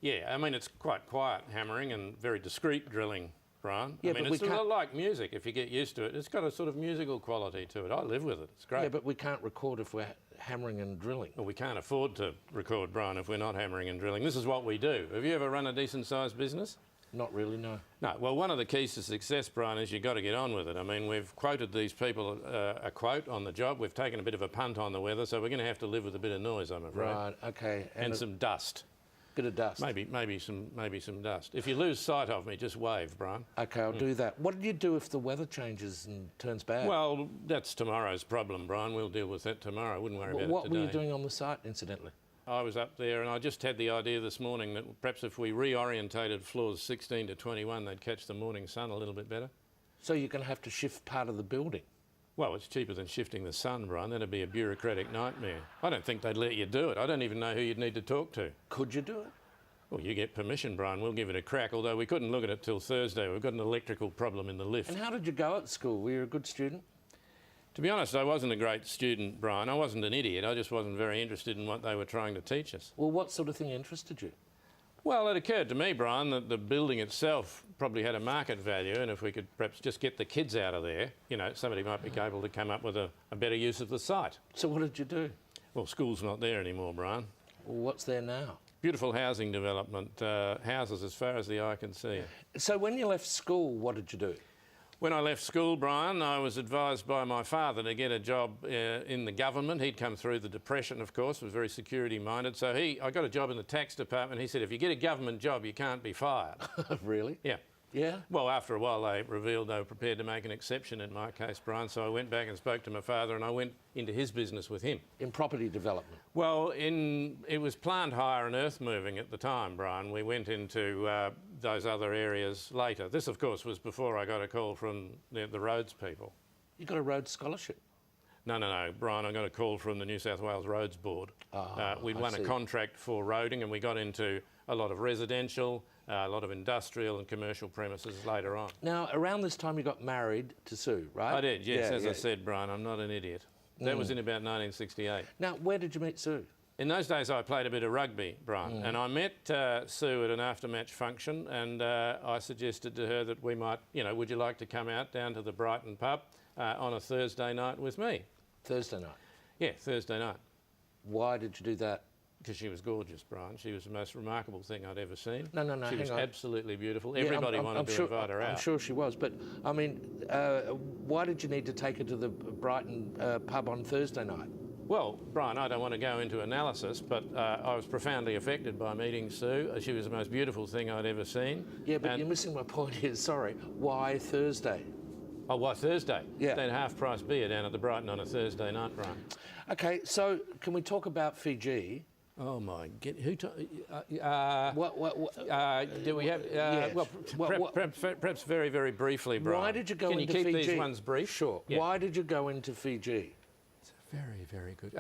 Yeah, I mean, it's quite quiet hammering and very discreet drilling, Brian. Yeah, I mean, but it's a lot like music if you get used to it. It's got a sort of musical quality to it. I live with it. It's great. Yeah, but we can't record if we're hammering and drilling. Well, we can't afford to record, Brian, if we're not hammering and drilling. This is what we do. Have you ever run a decent-sized business? Not really, no. No. Well, one of the keys to success, Brian, is you've got to get on with it. I mean, we've quoted these people a quote on the job. We've taken a bit of a punt on the weather, so we're going to have to live with a bit of noise, I'm afraid. Right, OK. And some dust. Bit of dust. Maybe some dust. If you lose sight of me, just wave, Brian. Okay, I'll do that. What do you do if the weather changes and turns bad? Well, that's tomorrow's problem, Brian. We'll deal with that tomorrow. I wouldn't worry about it today. What were you doing on the site, incidentally? I was up there and I just had the idea this morning that perhaps if we reorientated floors 16 to 21, they'd catch the morning sun a little bit better. So you're going to have to shift part of the building? Well, it's cheaper than shifting the sun, Brian. That'd be a bureaucratic nightmare. I don't think they'd let you do it. I don't even know who you'd need to talk to. Could you do it? Well, you get permission, Brian. We'll give it a crack, although we couldn't look at it till Thursday. We've got an electrical problem in the lift. And how did you go at school? Were you a good student? To be honest, I wasn't a great student, Brian. I wasn't an idiot. I just wasn't very interested in what they were trying to teach us. Well, what sort of thing interested you? Well, it occurred to me, Brian, that the building itself probably had a market value, and if we could perhaps just get the kids out of there, you know, somebody might be able to come up with a better use of the site. So what did you do? Well, school's not there anymore, Brian. Well, what's there now? Beautiful housing development, houses as far as the eye can see. So when you left school, what did you do? When I left school, Brian, I was advised by my father to get a job in the government. He'd come through the Depression, of course, was very security-minded. So I got a job in the tax department. He said, if you get a government job, you can't be fired. Really? Yeah. Yeah? Well, after a while, they revealed they were prepared to make an exception in my case, Brian. So I went back and spoke to my father, and I went into his business with him. In property development? Well, it was plant hire and earth moving at the time, Brian. We went into those other areas later. This, of course, was before I got a call from the roads people. You got a roads scholarship? No, Brian, I got a call from the New South Wales Roads Board. We'd won a contract for roading, and we got into a lot of residential, a lot of industrial and commercial premises later on. Now, around this time you got married to Sue, right? I did, yes. As I said, Brian, I'm not an idiot. That was in about 1968. Now, where did you meet Sue? In those days, I played a bit of rugby, Brian, and I met Sue at an after-match function, and I suggested to her that we might, you know, would you like to come out down to the Brighton pub on a Thursday night with me? Thursday night? Yeah, Thursday night. Why did you do that? Because she was gorgeous, Brian. She was the most remarkable thing I'd ever seen. No, She was absolutely beautiful. Everybody wanted to invite her out. I'm sure she was, but, I mean, why did you need to take her to the Brighton pub on Thursday night? Well, Brian, I don't want to go into analysis, but I was profoundly affected by meeting Sue. She was the most beautiful thing I'd ever seen. Yeah, but you're missing my point here. Sorry. Why Thursday? Oh, why Thursday? Yeah. They had half-price beer down at the Brighton on a Thursday night, Brian. Okay, so can we talk about Fiji? Oh my! Who? Do we have? Yes. Well, perhaps very, very briefly, Brian. Why did you go into into Fiji? Can you Fiji? keep these ones brief? Sure. Yeah. Why did you go into Fiji? Very, very good.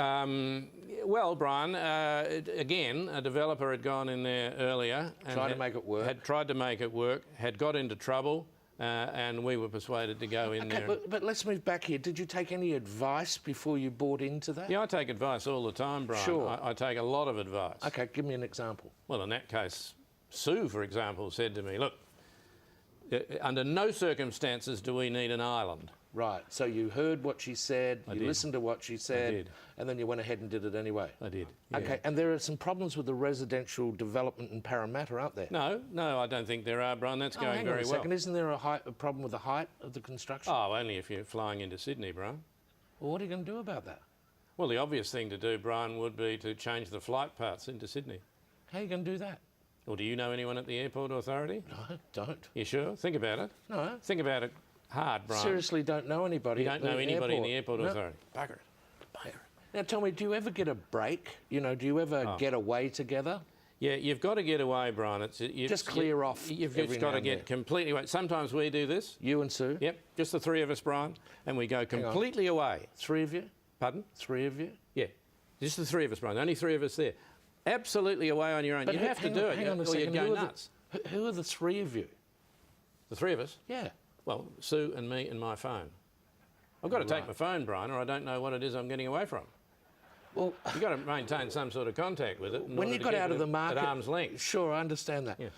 Well, Brian, again, a developer had gone in there earlier and Tried to make it work. Had tried to make it work. Had got into trouble. And we were persuaded to go in there. But let's move back here. Did you take any advice before you bought into that? Yeah, I take advice all the time, Brian. Sure. I take a lot of advice. Okay, give me an example. Well, in that case, Sue, for example, said to me, look, under no circumstances do we need an island. Right, so you heard what she said, you listened to what she said, did. and then you went ahead and did it anyway? I did, yeah. Okay, and there are some problems with the residential development in Parramatta, aren't there? No, I don't think there are, Brian. That's going hang very on a well. second. Isn't there a problem with the height of the construction? Oh, only if you're flying into Sydney, Brian. Well, what are you going to do about that? Well, the obvious thing to do, Brian, would be to change the flight paths into Sydney. How are you going to do that? Or do you know anyone at the airport authority? No, don't. You sure? Think about it. No. Think about it hard, Brian. Seriously, don't know anybody. You don't know anybody in the airport authority? Bugger it. Now, tell me, do you ever get a break? You know, do you ever get away together? Yeah, you've got to get away, Brian. Just clear off. You've just got to get completely away. Sometimes we do this. You and Sue? Yep, just the three of us, Brian, and we go completely away. Three of you? Pardon? Three of you? Yeah, just the three of us, Brian. Only three of us there. Absolutely away on your own. But you have to do it, hang on a or second. you'd go nuts. Who are the three of you? The three of us? Yeah. Well, Sue and me and my phone. I've got to take my phone, Brian, or I don't know what it is I'm getting away from. Well, you've got to maintain some sort of contact with it. When you got out of the market, at arm's length. Sure, I understand that. Yeah.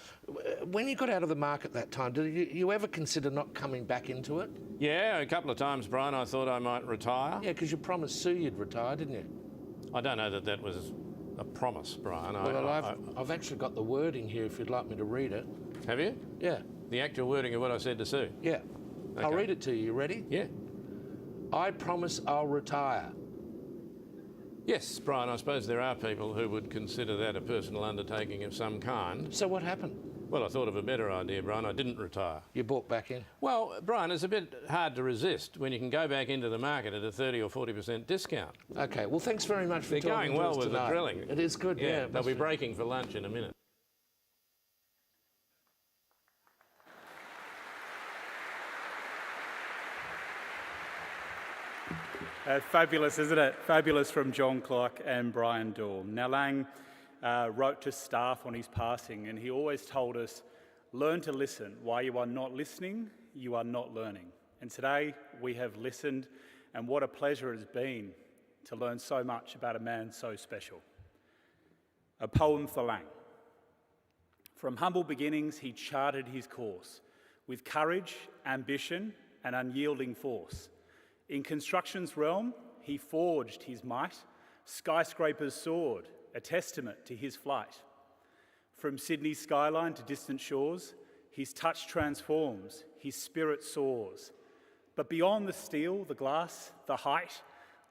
When you got out of the market that time, did you ever consider not coming back into it? Yeah, a couple of times, Brian. I thought I might retire. Yeah, because you promised Sue you'd retire, didn't you? I don't know that was a promise, Brian. Well, I've actually got the wording here if you'd like me to read it. Have you? Yeah. The actual wording of what I said to Sue? Yeah. Okay. I'll read it to you. You ready? Yeah. I promise I'll retire. Yes, Brian, I suppose there are people who would consider that a personal undertaking of some kind. So what happened? Well, I thought of a better idea, Brian. I didn't retire. You bought back in? Well, Brian, it's a bit hard to resist when you can go back into the market at a 30 or 40% discount. OK, well, thanks very much for They're talking going to well us with tonight. the drilling. It is good, yeah. They'll be breaking for lunch in a minute. Fabulous, isn't it? Fabulous from John Clark and Brian Dahl. Now, Lang wrote to staff on his passing, and he always told us, learn to listen. While you are not listening, you are not learning. And today we have listened, and what a pleasure it has been to learn so much about a man so special. A poem for Lang. From humble beginnings, he charted his course with courage, ambition, and unyielding force. In construction's realm, he forged his might, skyscrapers soared, a testament to his flight. From Sydney's skyline to distant shores, his touch transforms, his spirit soars. But beyond the steel, the glass, the height,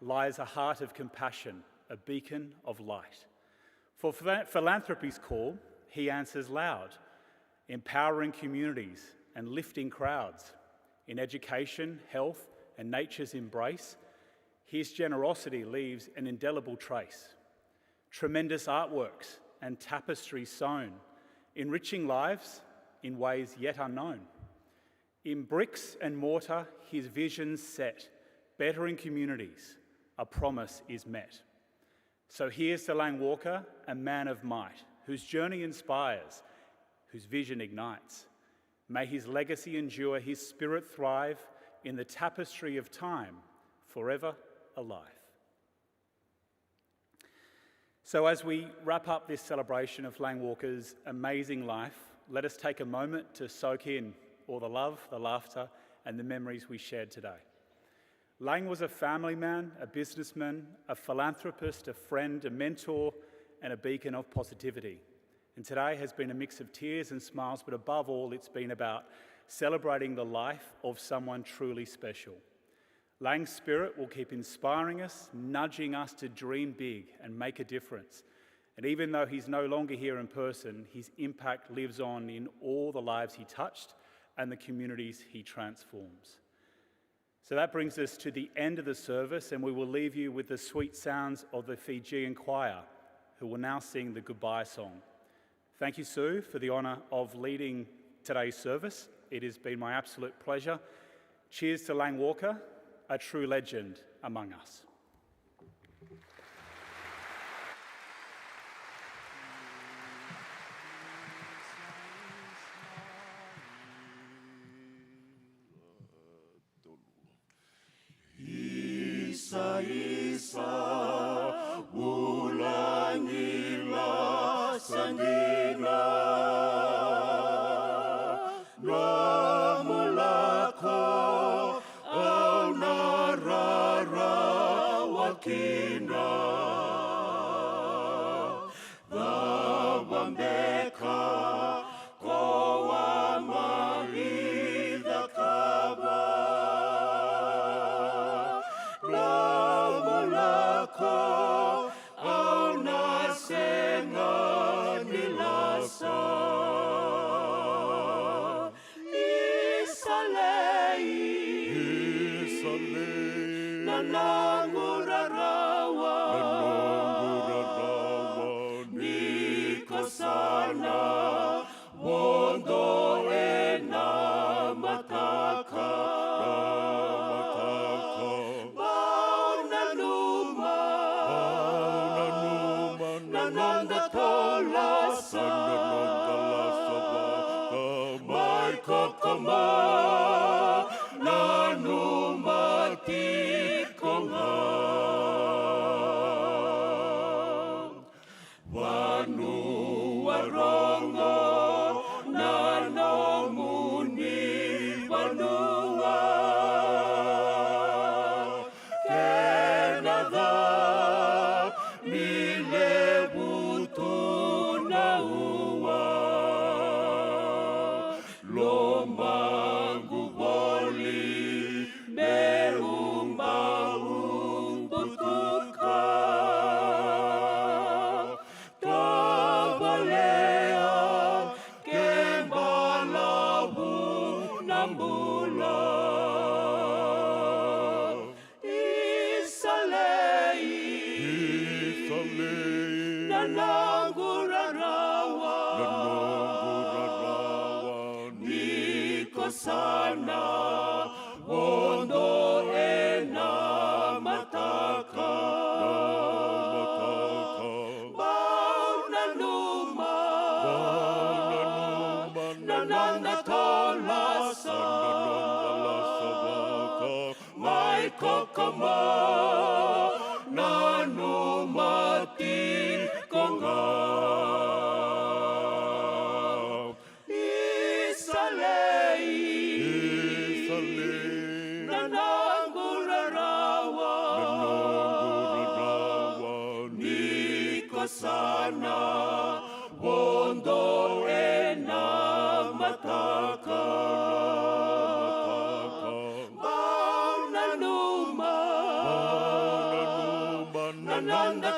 lies a heart of compassion, a beacon of light. For philanthropy's call, he answers loud, empowering communities and lifting crowds. In education, health, and nature's embrace, his generosity leaves an indelible trace. Tremendous artworks and tapestries sewn, enriching lives in ways yet unknown. In bricks and mortar, his vision's set, bettering communities, a promise is met. So here's to Lang Walker, a man of might, whose journey inspires, whose vision ignites. May his legacy endure, his spirit thrive in the tapestry of time, forever alive. So as we wrap up this celebration of Lang Walker's amazing life, let us take a moment to soak in all the love, the laughter, and the memories we shared today. Lang was a family man, a businessman, a philanthropist, a friend, a mentor, and a beacon of positivity. And today has been a mix of tears and smiles, but above all, it's been about celebrating the life of someone truly special. Lang's spirit will keep inspiring us, nudging us to dream big and make a difference. And even though he's no longer here in person, his impact lives on in all the lives he touched and the communities he transforms. So that brings us to the end of the service, and we will leave you with the sweet sounds of the Fijian choir, who will now sing the goodbye song. Thank you, Sue, for the honour of leading today's service. It has been my absolute pleasure. Cheers to Lang Walker, a true legend among us. Isa, Isa, ulangila sandina, namulako au narara wakina, Vabambeka koa marida kaba. Namulako au nasenga nilasa. Isalei, nanangurarawa, niko sana, wondo ena mataka. Nananga tola sa mai kokoma nanumati konga. niko sana wondo ena mataka bauna numa nananda tolasa mai kokoma nanumati konga sana wondo ena mataka bauna numa nananda